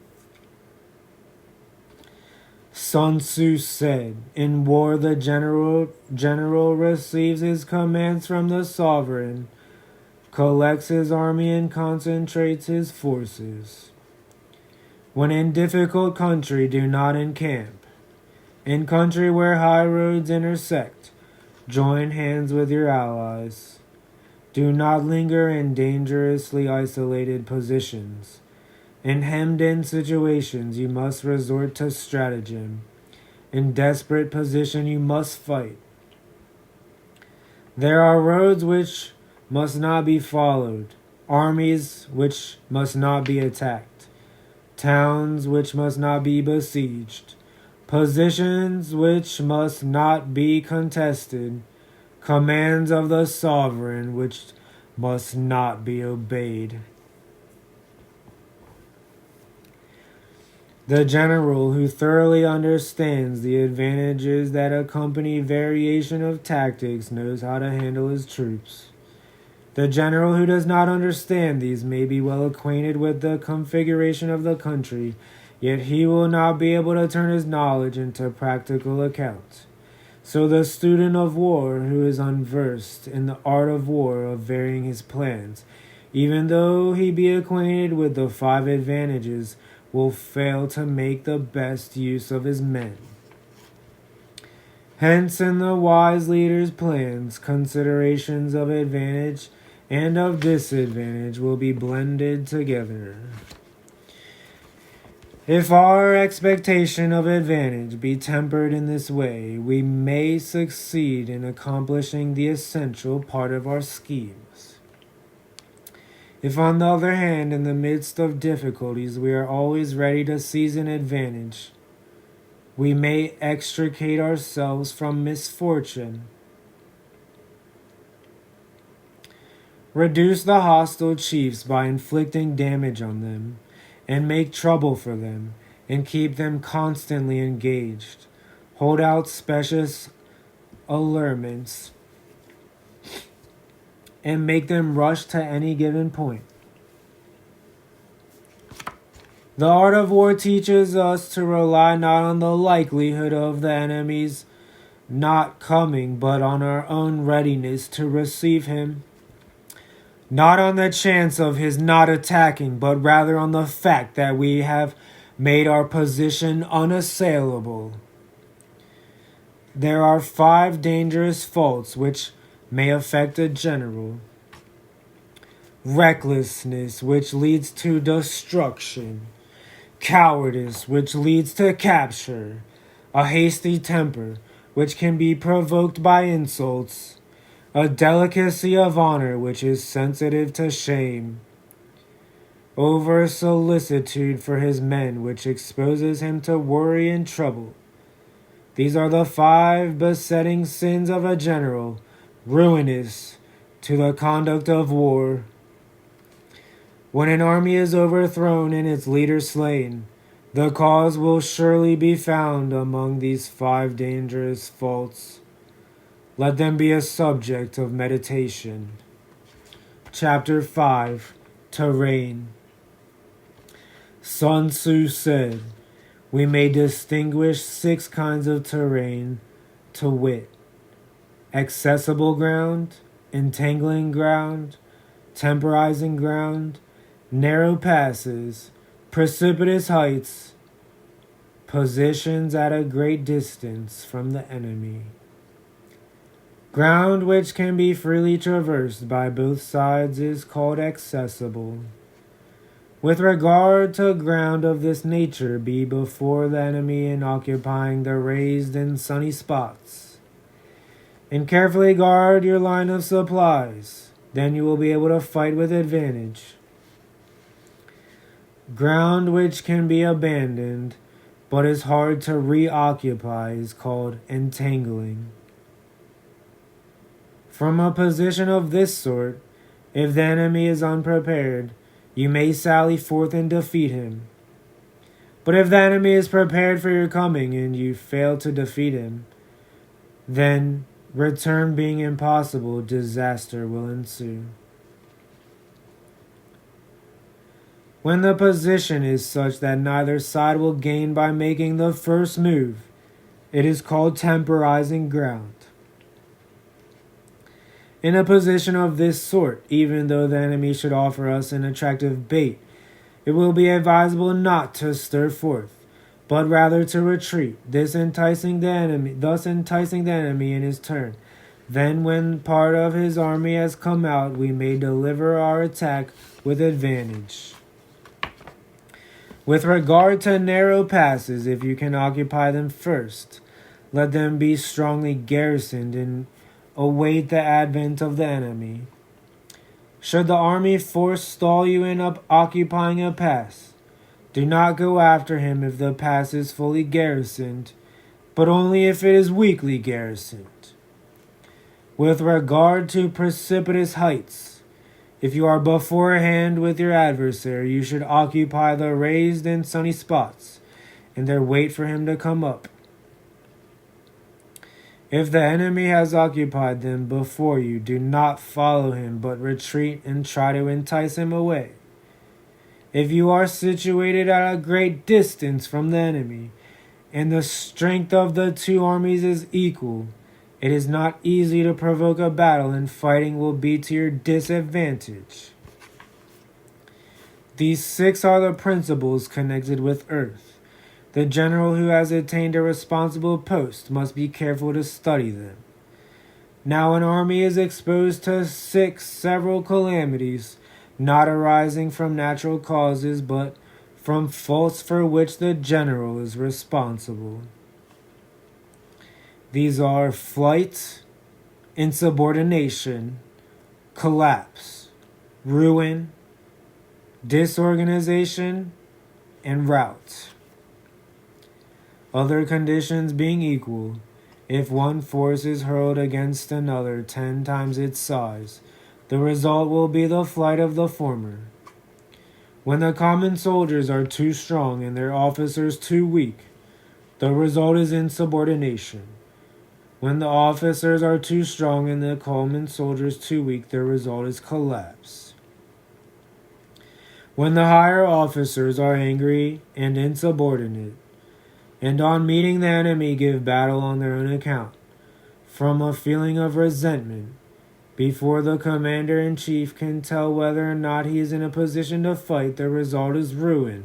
Sun Tzu said, "In war the general receives his commands from the sovereign, collects his army and concentrates his forces. When in difficult country, do not encamp. In country where high roads intersect, join hands with your allies. Do not linger in dangerously isolated positions. In hemmed-in situations, you must resort to stratagem. In desperate position, you must fight. There are roads which must not be followed, armies which must not be attacked, towns which must not be besieged, positions which must not be contested, commands of the sovereign which must not be obeyed." The general who thoroughly understands the advantages that accompany variation of tactics knows how to handle his troops. The general who does not understand these may be well acquainted with the configuration of the country, yet he will not be able to turn his knowledge into practical account. So the student of war who is unversed in the art of war of varying his plans, even though he be acquainted with the 5 advantages, will fail to make the best use of his men. Hence, in the wise leader's plans, considerations of advantage and of disadvantage will be blended together. If our expectation of advantage be tempered in this way, we may succeed in accomplishing the essential part of our schemes. If, on the other hand, in the midst of difficulties, we are always ready to seize an advantage, we may extricate ourselves from misfortune. Reduce the hostile chiefs by inflicting damage on them, and make trouble for them, and keep them constantly engaged. Hold out specious allurements, and make them rush to any given point. The art of war teaches us to rely not on the likelihood of the enemy's not coming, but on our own readiness to receive him. Not on the chance of his not attacking, but rather on the fact that we have made our position unassailable. There are 5 dangerous faults which may affect a general. Recklessness, which leads to destruction. Cowardice, which leads to capture. A hasty temper, which can be provoked by insults. A delicacy of honor, which is sensitive to shame. Over solicitude for his men, which exposes him to worry and trouble. These are the 5 besetting sins of a general, ruinous to the conduct of war. When an army is overthrown and its leader slain, the cause will surely be found among these 5 dangerous faults. Let them be a subject of meditation. Chapter 5. Terrain. Sun Tzu said, "We may distinguish 6 kinds of terrain, to wit, accessible ground, entangling ground, temporizing ground, narrow passes, precipitous heights, positions at a great distance from the enemy. Ground which can be freely traversed by both sides is called accessible. With regard to ground of this nature, be before the enemy in occupying the raised and sunny spots, and carefully guard your line of supplies. Then you will be able to fight with advantage. Ground which can be abandoned, but is hard to reoccupy, is called entangling. From a position of this sort, if the enemy is unprepared, you may sally forth and defeat him. But if the enemy is prepared for your coming and you fail to defeat him, then Return being impossible, disaster will ensue. When the position is such that neither side will gain by making the first move, it is called temporizing ground. In a position of this sort, even though the enemy should offer us an attractive bait, it will be advisable not to stir forth, but rather to retreat, thus enticing the enemy in his turn. Then, when part of his army has come out, we may deliver our attack with advantage. With regard to narrow passes, if you can occupy them first, let them be strongly garrisoned and await the advent of the enemy. Should the army forestall you in occupying a pass, do not go after him if the pass is fully garrisoned, but only if it is weakly garrisoned. With regard to precipitous heights, if you are beforehand with your adversary, you should occupy the raised and sunny spots, and there wait for him to come up. If the enemy has occupied them before you, do not follow him, but retreat and try to entice him away. If you are situated at a great distance from the enemy, and the strength of the two armies is equal, it is not easy to provoke a battle, and fighting will be to your disadvantage. These 6 are the principles connected with earth. The general who has attained a responsible post must be careful to study them. Now an army is exposed to 6 several calamities, not arising from natural causes, but from faults for which the general is responsible. These are flight, insubordination, collapse, ruin, disorganization, and rout. Other conditions being equal, if one force is hurled against another 10 times its size, the result will be the flight of the former. When the common soldiers are too strong and their officers too weak, the result is insubordination. When the officers are too strong and the common soldiers too weak, the result is collapse. When the higher officers are angry and insubordinate, and on meeting the enemy give battle on their own account, from a feeling of resentment, before the commander-in-chief can tell whether or not he is in a position to fight, the result is ruin.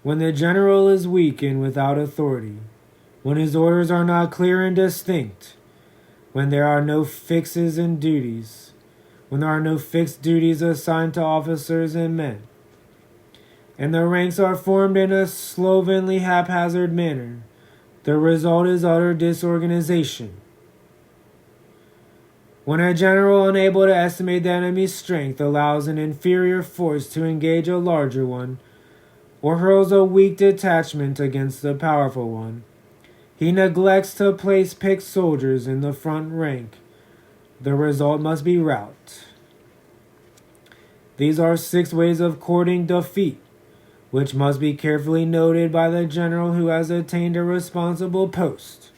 When the general is weak and without authority, when his orders are not clear and distinct, when there are no fixes and duties, when there are no fixed duties assigned to officers and men, and the ranks are formed in a slovenly, haphazard manner, the result is utter disorganization. When a general unable to estimate the enemy's strength allows an inferior force to engage a larger one, or hurls a weak detachment against a powerful one, he neglects to place picked soldiers in the front rank, the result must be rout. These are 6 ways of courting defeat, which must be carefully noted by the general who has attained a responsible post.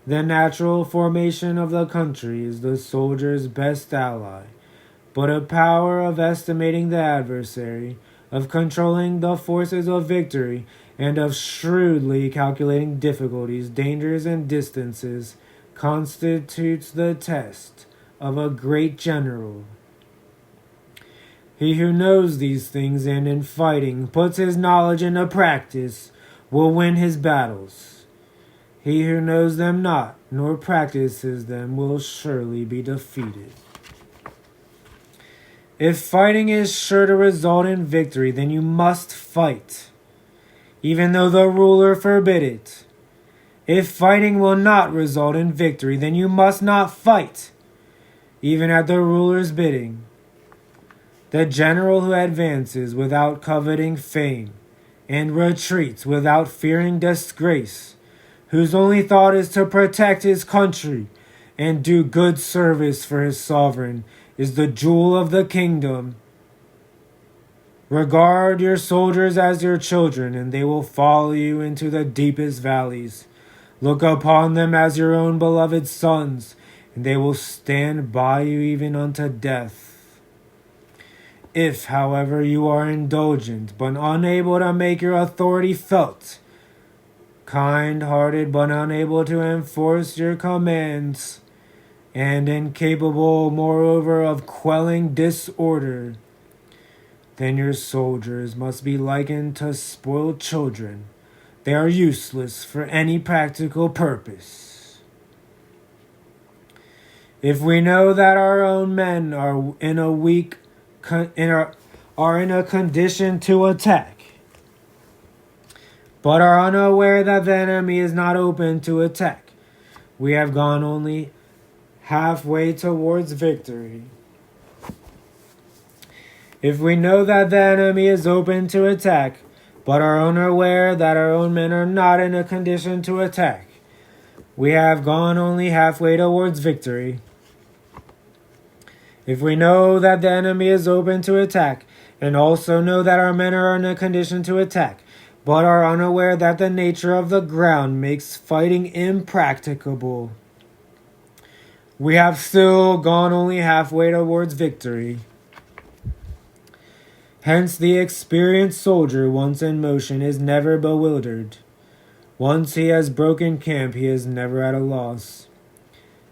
The natural formation of the country is the soldier's best ally, but a power of estimating the adversary, of controlling the forces of victory, and of shrewdly calculating difficulties, dangers, and distances constitutes the test of a great general. He who knows these things and in fighting puts his knowledge into practice will win his battles. He who knows them not, nor practices them, will surely be defeated. If fighting is sure to result in victory, then you must fight, even though the ruler forbid it. If fighting will not result in victory, then you must not fight, even at the ruler's bidding. The general who advances without coveting fame, and retreats without fearing disgrace, whose only thought is to protect his country and do good service for his sovereign, is the jewel of the kingdom. Regard your soldiers as your children, and they will follow you into the deepest valleys, Look upon them as your own beloved sons, and they will stand by you even unto death. If, however, you are indulgent, but unable to make your authority felt, kind-hearted but unable to enforce your commands, and incapable, moreover, of quelling disorder, then your soldiers must be likened to spoiled children. They are useless for any practical purpose. If we know that our own men are in a condition to attack, but are unaware that the enemy is not open to attack, we have gone only halfway towards victory. If we know that the enemy is open to attack, but are unaware that our own men are not in a condition to attack, we have gone only halfway towards victory. If we know that the enemy is open to attack, and also know that our men are in a condition to attack, but are unaware that the nature of the ground makes fighting impracticable, we have still gone only halfway towards victory. Hence the experienced soldier, once in motion, is never bewildered. Once he has broken camp, he is never at a loss.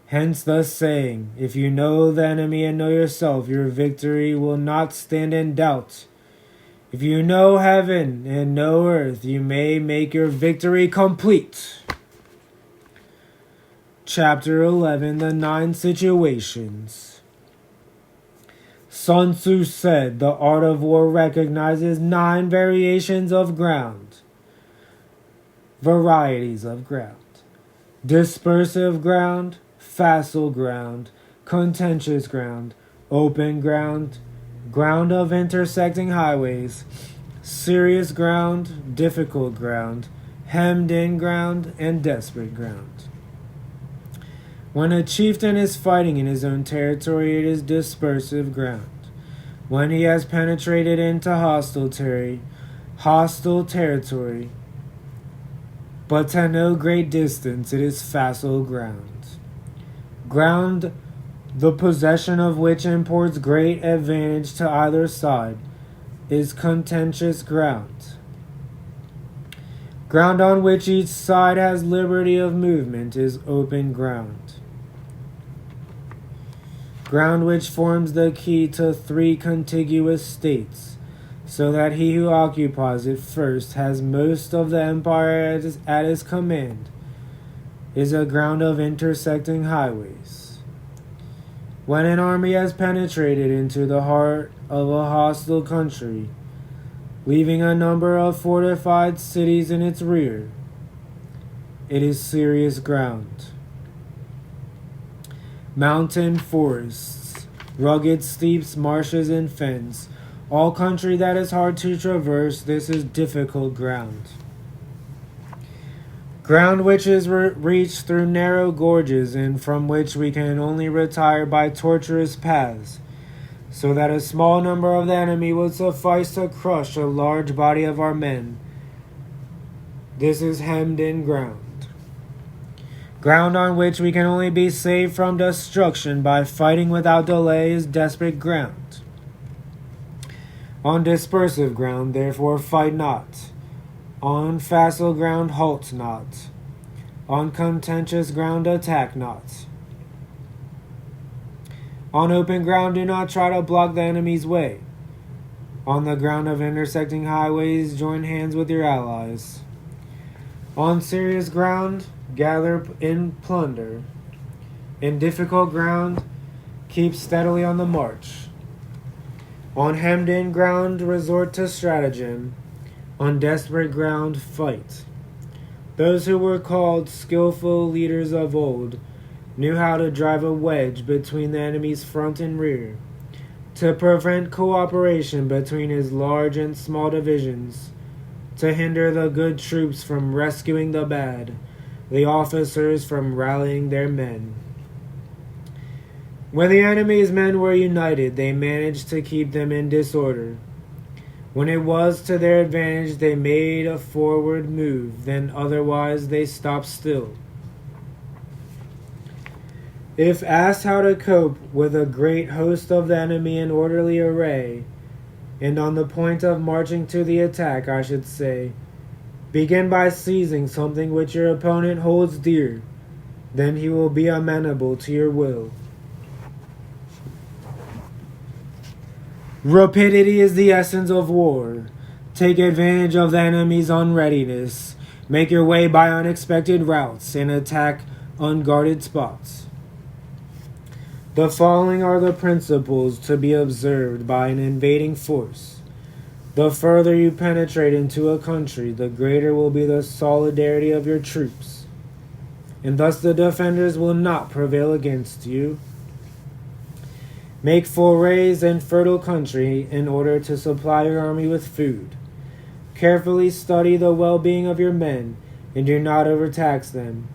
Hence the saying, if you know the enemy and know yourself, your victory will not stand in doubt. If you know heaven and know earth, you may make your victory complete. Chapter 11, The 9 Situations. Sun Tzu said, the art of war recognizes 9 variations of ground. Varieties of ground. Dispersive ground, facile ground, contentious ground, open ground, ground of intersecting highways, serious ground, difficult ground, hemmed-in ground, and desperate ground. When a chieftain is fighting in his own territory, it is dispersive ground. When he has penetrated into hostile territory, but to no great distance, it is facile ground. Ground, the possession of which imports great advantage to either side, is contentious ground. Ground on which each side has liberty of movement is open ground. Ground which forms the key to 3 contiguous states, so that he who occupies it first has most of the empire at his command, is a ground of intersecting highways. When an army has penetrated into the heart of a hostile country, leaving a number of fortified cities in its rear, it is serious ground. Mountain forests, rugged steeps, marshes, and fens, all country that is hard to traverse, this is difficult ground. Ground which is reached through narrow gorges and from which we can only retire by tortuous paths, so that a small number of the enemy would suffice to crush a large body of our men. This is hemmed-in ground. Ground on which we can only be saved from destruction by fighting without delay is desperate ground. On dispersive ground, therefore, fight not. On facile ground, halt not. On contentious ground, attack not. On open ground, do not try to block the enemy's way. On the ground of intersecting highways, join hands with your allies. On serious ground, gather in plunder. In difficult ground, keep steadily on the march. On hemmed-in ground, resort to stratagem. On desperate ground, fight. Those who were called skillful leaders of old knew how to drive a wedge between the enemy's front and rear, to prevent cooperation between his large and small divisions, to hinder the good troops from rescuing the bad, the officers from rallying their men. When the enemy's men were united, they managed to keep them in disorder. When it was to their advantage, they made a forward move, then otherwise they stopped still. If asked how to cope with a great host of the enemy in orderly array, and on the point of marching to the attack, I should say, begin by seizing something which your opponent holds dear, then he will be amenable to your will. Rapidity is the essence of war. Take advantage of the enemy's unreadiness. Make your way by unexpected routes and attack unguarded spots. The following are the principles to be observed by an invading force. The further you penetrate into a country, the greater will be the solidarity of your troops, and thus the defenders will not prevail against you. Make forays in fertile country in order to supply your army with food. Carefully study the well-being of your men, and do not overtax them.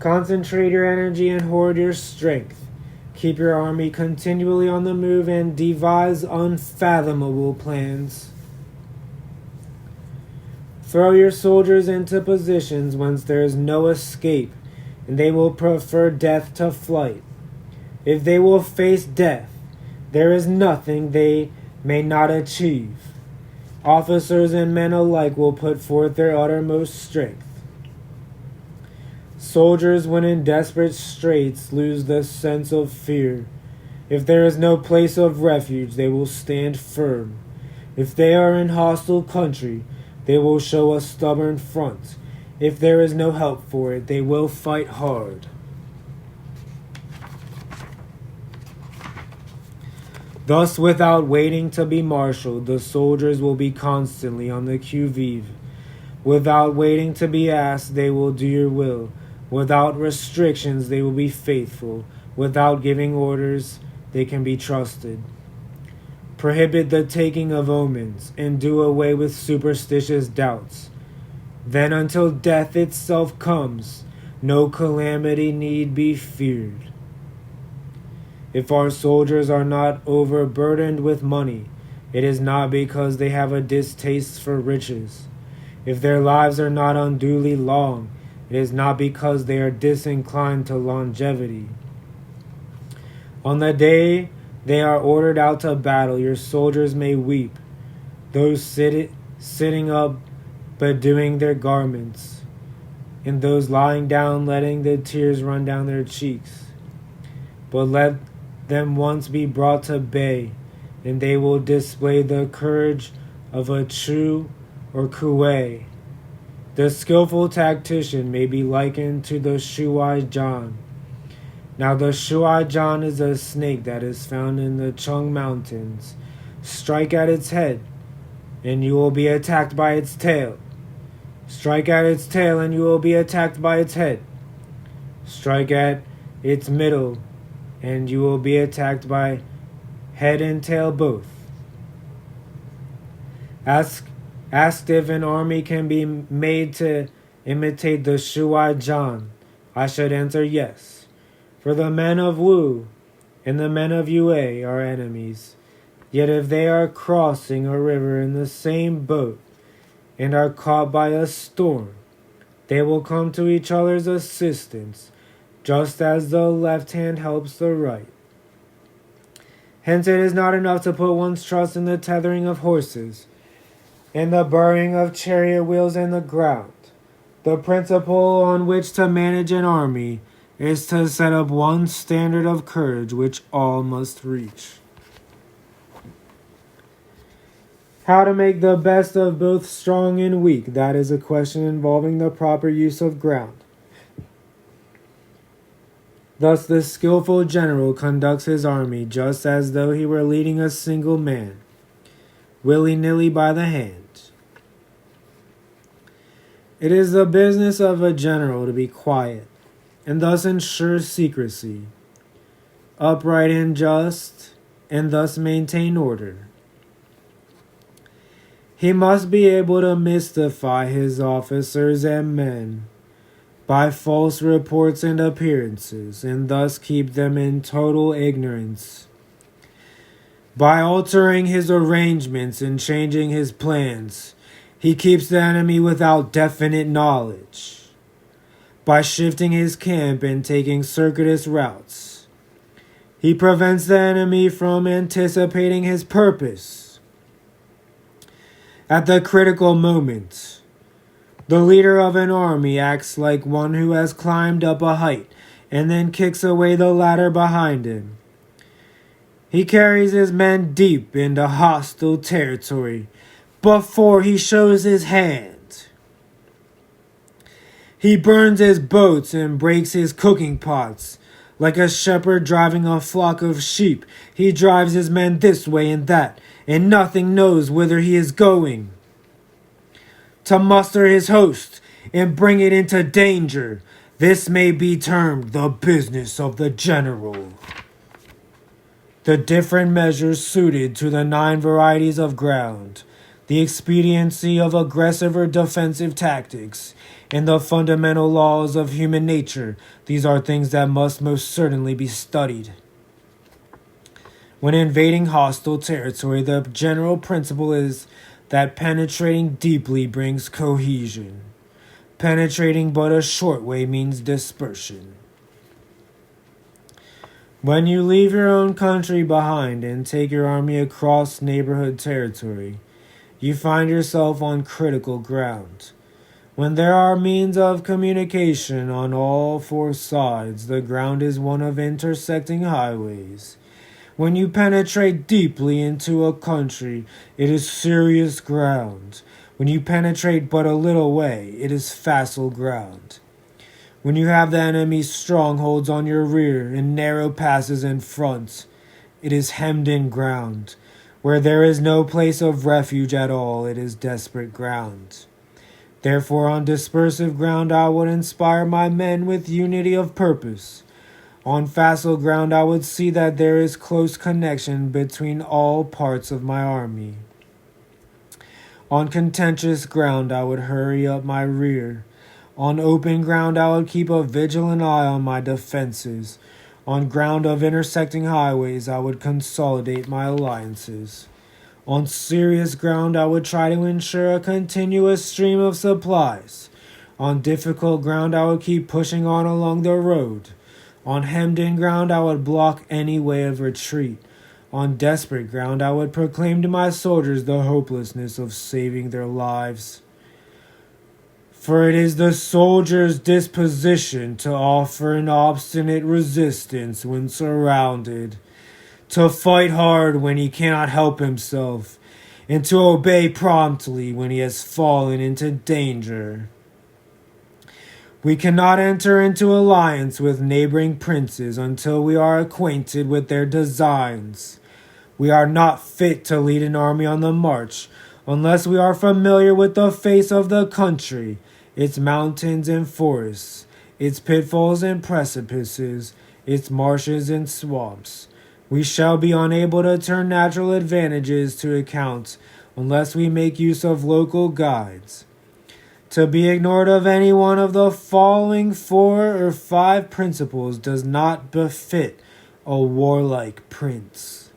Concentrate your energy and hoard your strength. Keep your army continually on the move and devise unfathomable plans. Throw your soldiers into positions whence there is no escape, and they will prefer death to flight. If they will face death, there is nothing they may not achieve. Officers and men alike will put forth their uttermost strength. Soldiers, when in desperate straits, lose the sense of fear. If there is no place of refuge, they will stand firm. If they are in hostile country, they will show a stubborn front. If there is no help for it, they will fight hard. Thus, without waiting to be marshaled, the soldiers will be constantly on the qui vive. Without waiting to be asked, they will do your will. Without restrictions, they will be faithful. Without giving orders, they can be trusted. Prohibit the taking of omens, and do away with superstitious doubts. Then, until death itself comes, no calamity need be feared. If our soldiers are not overburdened with money, it is not because they have a distaste for riches. If their lives are not unduly long, it is not because they are disinclined to longevity. On the day they are ordered out to battle, your soldiers may weep, those sitting up bedewing their garments, and those lying down letting the tears run down their cheeks. But let them once be brought to bay, and they will display the courage of a Chu or Kuei. The skillful tactician may be likened to the Shuai Jan. Now the Shuai Jan is a snake that is found in the Chung Mountains. Strike at its head, and you will be attacked by its tail. Strike at its tail, and you will be attacked by its head. Strike at its middle, and you will be attacked by head and tail both. Asked if an army can be made to imitate the Shuai Jan, I should answer yes. For the men of Wu and the men of Yue are enemies. Yet if they are crossing a river in the same boat and are caught by a storm, they will come to each other's assistance, just as the left hand helps the right. Hence it is not enough to put one's trust in the tethering of horses, in the burring of chariot wheels in the ground. The principle on which to manage an army is to set up one standard of courage which all must reach. How to make the best of both strong and weak, that is a question involving the proper use of ground. Thus the skillful general conducts his army just as though he were leading a single man, willy-nilly by the hand. It is the business of a general to be quiet, and thus ensure secrecy, upright and just, and thus maintain order. He must be able to mystify his officers and men by false reports and appearances, and thus keep them in total ignorance. By altering his arrangements and changing his plans, he keeps the enemy without definite knowledge. by shifting his camp and taking circuitous routes. He prevents the enemy from anticipating his purpose. At the critical moment, the leader of an army acts like one who has climbed up a height and then kicks away the ladder behind him. He carries his men deep into hostile territory before he shows his hand. He burns his boats and breaks his cooking pots. Like a shepherd driving a flock of sheep, he drives his men this way and that, and nothing knows whither he is going. To muster his host and bring it into danger, this may be termed the business of the general. The different measures suited to the 9 varieties of ground, the expediency of aggressive or defensive tactics, and the fundamental laws of human nature, these are things that must most certainly be studied. When invading hostile territory, the general principle is that penetrating deeply brings cohesion. Penetrating but a short way means dispersion. When you leave your own country behind and take your army across neighborhood territory, you find yourself on critical ground. When there are means of communication on all 4 sides, the ground is one of intersecting highways. When you penetrate deeply into a country, it is serious ground. When you penetrate but a little way, it is facile ground. When you have the enemy's strongholds on your rear and narrow passes in front, it is hemmed-in ground. Where there is no place of refuge at all, it is desperate ground. Therefore, on dispersive ground I would inspire my men with unity of purpose. On facile ground I would see that there is close connection between all parts of my army. On contentious ground I would hurry up my rear. On open ground I would keep a vigilant eye on my defenses. On ground of intersecting highways I would consolidate my alliances. On serious ground I would try to ensure a continuous stream of supplies. On difficult ground I would keep pushing on along the road. On hemmed-in ground I would block any way of retreat. On desperate ground I would proclaim to my soldiers the hopelessness of saving their lives. For it is the soldier's disposition to offer an obstinate resistance when surrounded, to fight hard when he cannot help himself, and to obey promptly when he has fallen into danger. We cannot enter into alliance with neighboring princes until we are acquainted with their designs. We are not fit to lead an army on the march unless we are familiar with the face of the country, its mountains and forests, its pitfalls and precipices, its marshes and swamps. We shall be unable to turn natural advantages to account unless we make use of local guides. To be ignored of any one of the following 4 or 5 principles does not befit a warlike prince.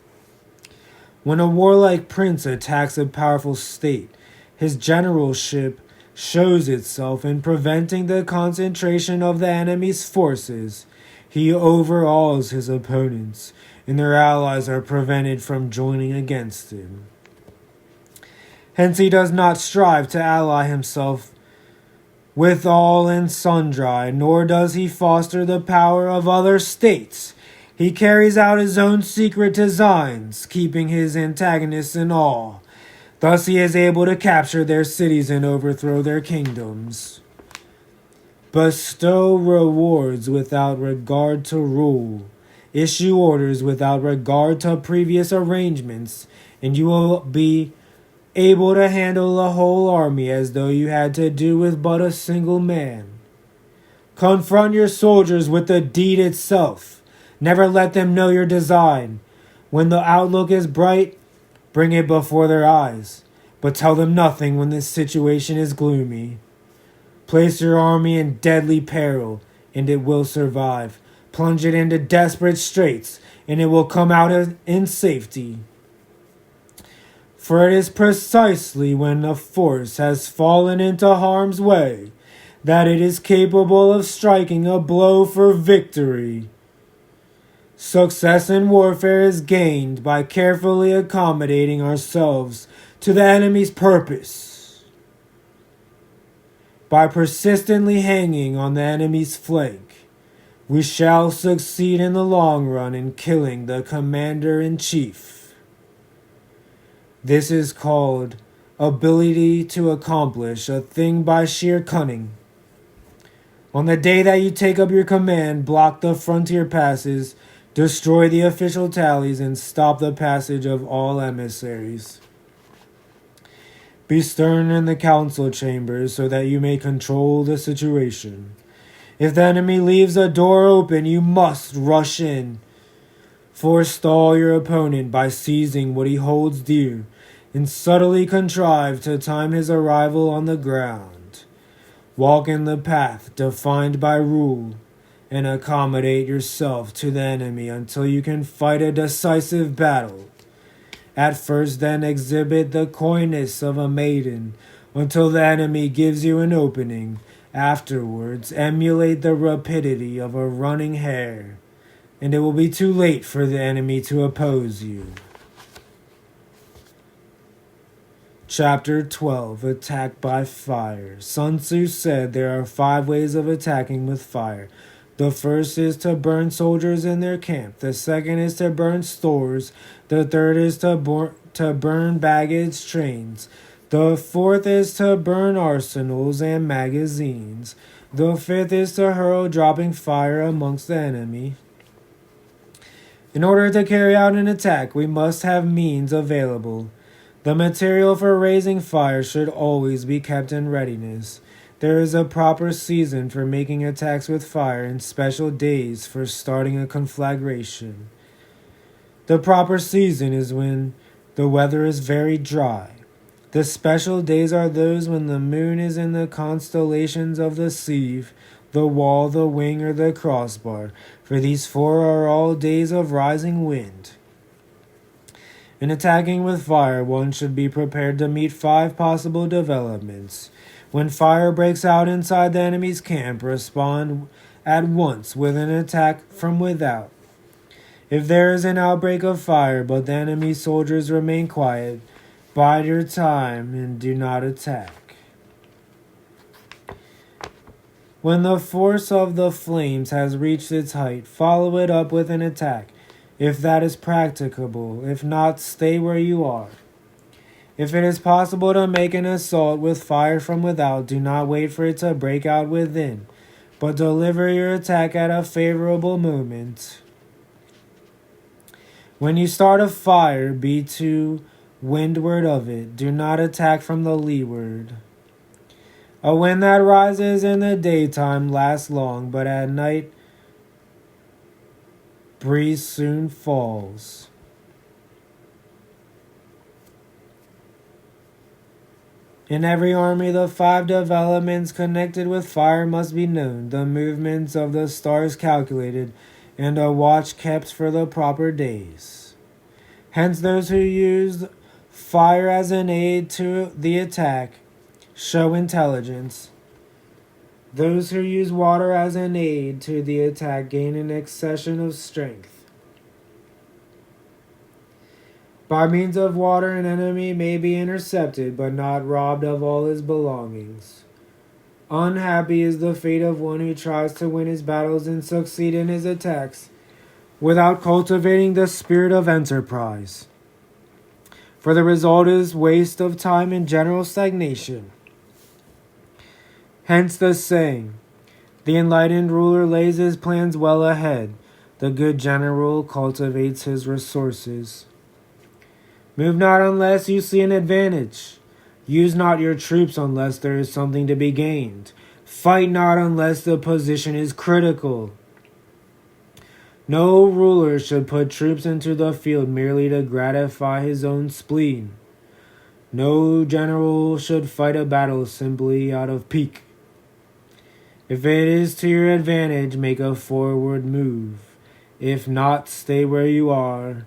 When a warlike prince attacks a powerful state, his generalship shows itself in preventing the concentration of the enemy's forces. He overawes his opponents, and their allies are prevented from joining against him. Hence he does not strive to ally himself with all and sundry, nor does he foster the power of other states. He carries out his own secret designs, keeping his antagonists in awe. Thus he is able to capture their cities and overthrow their kingdoms. Bestow rewards without regard to rule. Issue orders without regard to previous arrangements, and you will be able to handle a whole army as though you had to do with but a single man. Confront your soldiers with the deed itself. Never let them know your design. When the outlook is bright, bring it before their eyes, but tell them nothing when the situation is gloomy. Place your army in deadly peril, and it will survive. Plunge it into desperate straits, and it will come out in safety. For it is precisely when a force has fallen into harm's way that it is capable of striking a blow for victory. Success in warfare is gained by carefully accommodating ourselves to the enemy's purpose. By persistently hanging on the enemy's flank, we shall succeed in the long run in killing the commander-in-chief. This is called ability to accomplish a thing by sheer cunning. On the day that you take up your command, block the frontier passes, destroy the official tallies, and stop the passage of all emissaries. Be stern in the council chambers so that you may control the situation. If the enemy leaves a door open, you must rush in. Forestall your opponent by seizing what he holds dear, and subtly contrive to time his arrival on the ground. Walk in the path defined by rule, and accommodate yourself to the enemy until you can fight a decisive battle. At first then exhibit the coyness of a maiden until the enemy gives you an opening. Afterwards emulate the rapidity of a running hare, and it will be too late for the enemy to oppose you. Chapter 12. Attack by Fire. Sun Tzu said there are 5 ways of attacking with fire. The first is to burn soldiers in their camp. The second is to burn stores. The third is to burn baggage trains. The fourth is to burn arsenals and magazines. The fifth is to hurl dropping fire amongst the enemy. In order to carry out an attack, we must have means available. The material for raising fire should always be kept in readiness. There is a proper season for making attacks with fire and special days for starting a conflagration. The proper season is when the weather is very dry. The special days are those when the moon is in the constellations of the sieve, the wall, the wing, or the crossbar, for these 4 are all days of rising wind. In attacking with fire, one should be prepared to meet 5 possible developments. When fire breaks out inside the enemy's camp, respond at once with an attack from without. If there is an outbreak of fire but the enemy soldiers remain quiet, bide your time and do not attack. When the force of the flames has reached its height, follow it up with an attack, if that is practicable. If not, stay where you are. If it is possible to make an assault with fire from without, do not wait for it to break out within, but deliver your attack at a favorable moment. When you start a fire, be to windward of it. Do not attack from the leeward. A wind that rises in the daytime lasts long, but at night breeze soon falls. In every army, the 5 developments connected with fire must be known, the movements of the stars calculated, and a watch kept for the proper days. Hence, those who use fire as an aid to the attack show intelligence. Those who use water as an aid to the attack gain an accession of strength. By means of water, an enemy may be intercepted, but not robbed of all his belongings. Unhappy is the fate of one who tries to win his battles and succeed in his attacks without cultivating the spirit of enterprise. For the result is waste of time and general stagnation. Hence the saying, the enlightened ruler lays his plans well ahead. The good general cultivates his resources. Move not unless you see an advantage. Use not your troops unless there is something to be gained. Fight not unless the position is critical. No ruler should put troops into the field merely to gratify his own spleen. No general should fight a battle simply out of pique. If it is to your advantage, make a forward move. If not, stay where you are.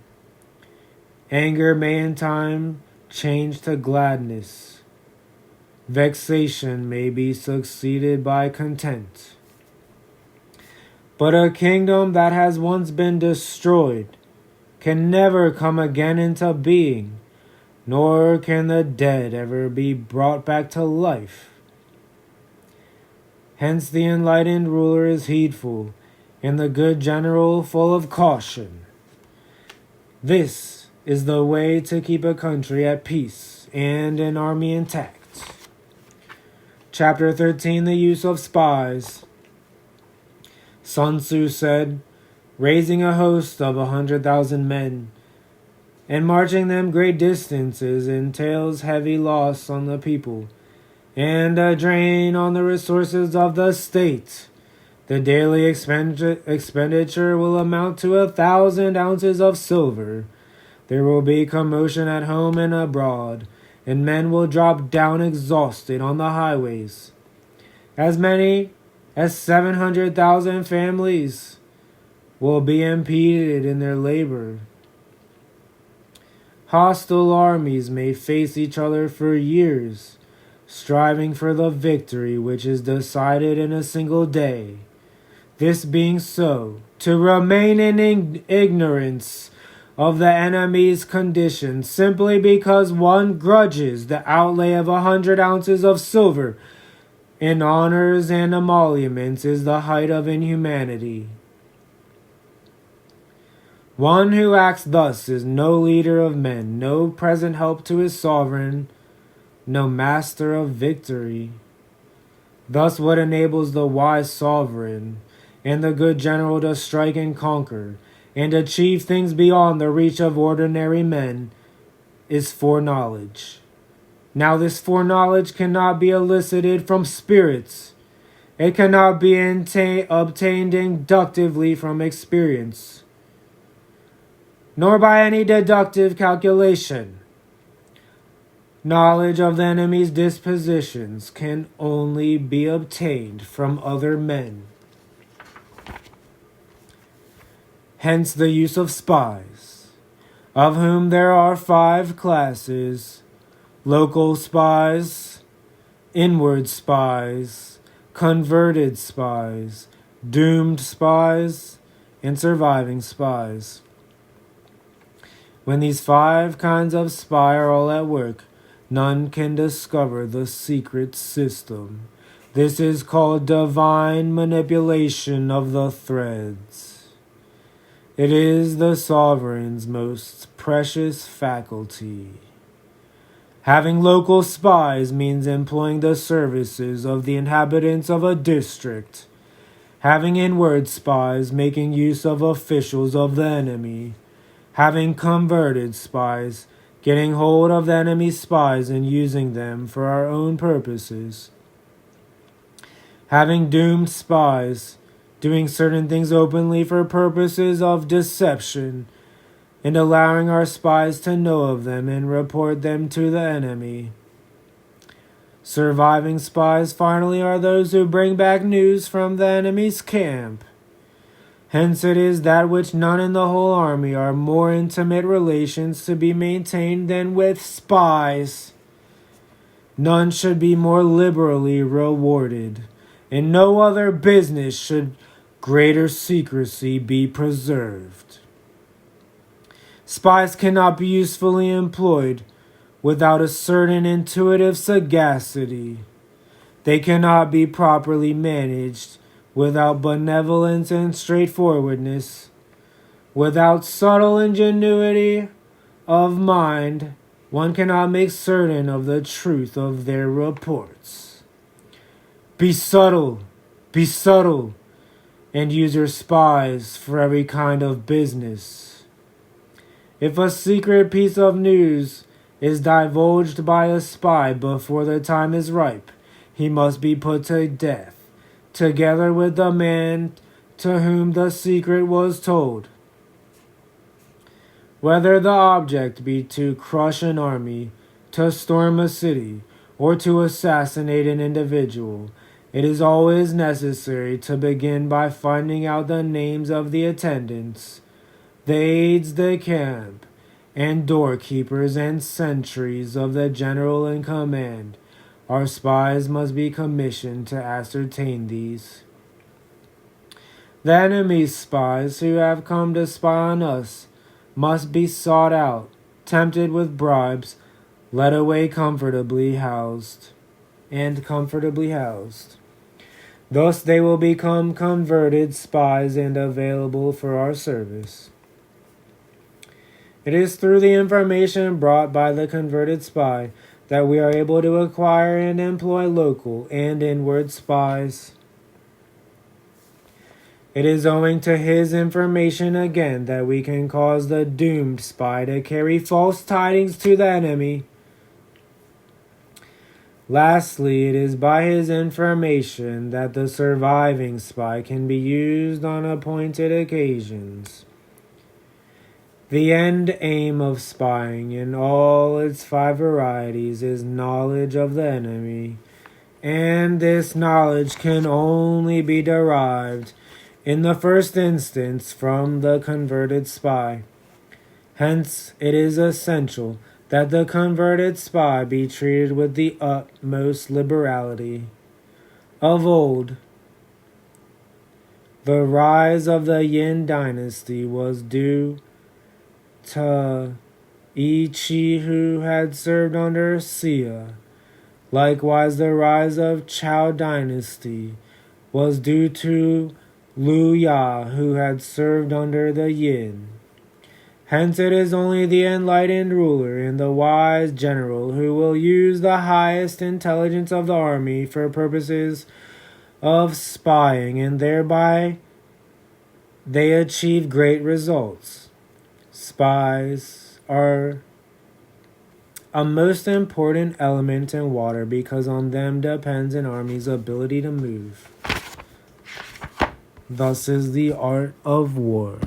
Anger may in time change to gladness. vexation may be succeeded by content. But a kingdom that has once been destroyed can never come again into being, nor can the dead ever be brought back to life. Hence the enlightened ruler is heedful, and the good general full of caution. This is the way to keep a country at peace and an army intact. Chapter 13, the use of spies. Sun Tzu said, raising a host of 100,000 men and marching them great distances entails heavy loss on the people and a drain on the resources of the state. The daily expenditure will amount to 1,000 ounces of silver. There will be commotion at home and abroad, and men will drop down exhausted on the highways. As many as 700,000 families will be impeded in their labor. Hostile armies may face each other for years, striving for the victory which is decided in a single day. This being so, to remain in ignorance of the enemy's condition simply because one grudges the outlay of 100 ounces of silver in honors and emoluments is the height of inhumanity. One who acts thus is no leader of men, no present help to his sovereign, no master of victory. Thus what enables the wise sovereign and the good general to strike and conquer, and achieve things beyond the reach of ordinary men, is foreknowledge. Now this foreknowledge cannot be elicited from spirits. It cannot be obtained inductively from experience, nor by any deductive calculation. Knowledge of the enemy's dispositions can only be obtained from other men. Hence the use of spies, of whom there are 5 classes: local spies, inward spies, converted spies, doomed spies, and surviving spies. When these 5 kinds of spy are all at work, none can discover the secret system. This is called divine manipulation of the threads. It is the sovereign's most precious faculty. Having local spies means employing the services of the inhabitants of a district. Having inward spies, making use of officials of the enemy. Having converted spies, getting hold of the enemy's spies and using them for our own purposes. Having doomed spies, doing certain things openly for purposes of deception, and allowing our spies to know of them and report them to the enemy. Surviving spies, finally, are those who bring back news from the enemy's camp. Hence it is that which none in the whole army are more intimate relations to be maintained than with spies. None should be more liberally rewarded. In no other business should greater secrecy be preserved. Spies cannot be usefully employed without a certain intuitive sagacity. They cannot be properly managed without benevolence and straightforwardness. Without subtle ingenuity of mind, one cannot make certain of the truth of their reports. Be subtle, and use your spies for every kind of business. If a secret piece of news is divulged by a spy before the time is ripe, he must be put to death, together with the man to whom the secret was told. Whether the object be to crush an army, to storm a city, or to assassinate an individual, it is always necessary to begin by finding out the names of the attendants, the aides de camp, and doorkeepers and sentries of the general in command, Our spies must be commissioned to ascertain these. The enemy's spies who have come to spy on us must be sought out, tempted with bribes, led away comfortably housed. Thus they will become converted spies and available for our service. It is through the information brought by the converted spy that we are able to acquire and employ local and inward spies. It is owing to his information again that we can cause the doomed spy to carry false tidings to the enemy. Lastly, it is by his information that the surviving spy can be used on appointed occasions. The end aim of spying in all its 5 varieties is knowledge of the enemy, and this knowledge can only be derived in the first instance from the converted spy. Hence, it is essential that the converted spy be treated with the utmost liberality. Of old, the rise of the Yin dynasty was due to Yi Chi, who had served under Xia. Likewise, the rise of Chou dynasty was due to Liu Ya, who had served under the Yin. Hence it is only the enlightened ruler and the wise general who will use the highest intelligence of the army for purposes of spying, and thereby they achieve great results. Spies are a most important element in water because on them depends an army's ability to move. Thus is the art of war.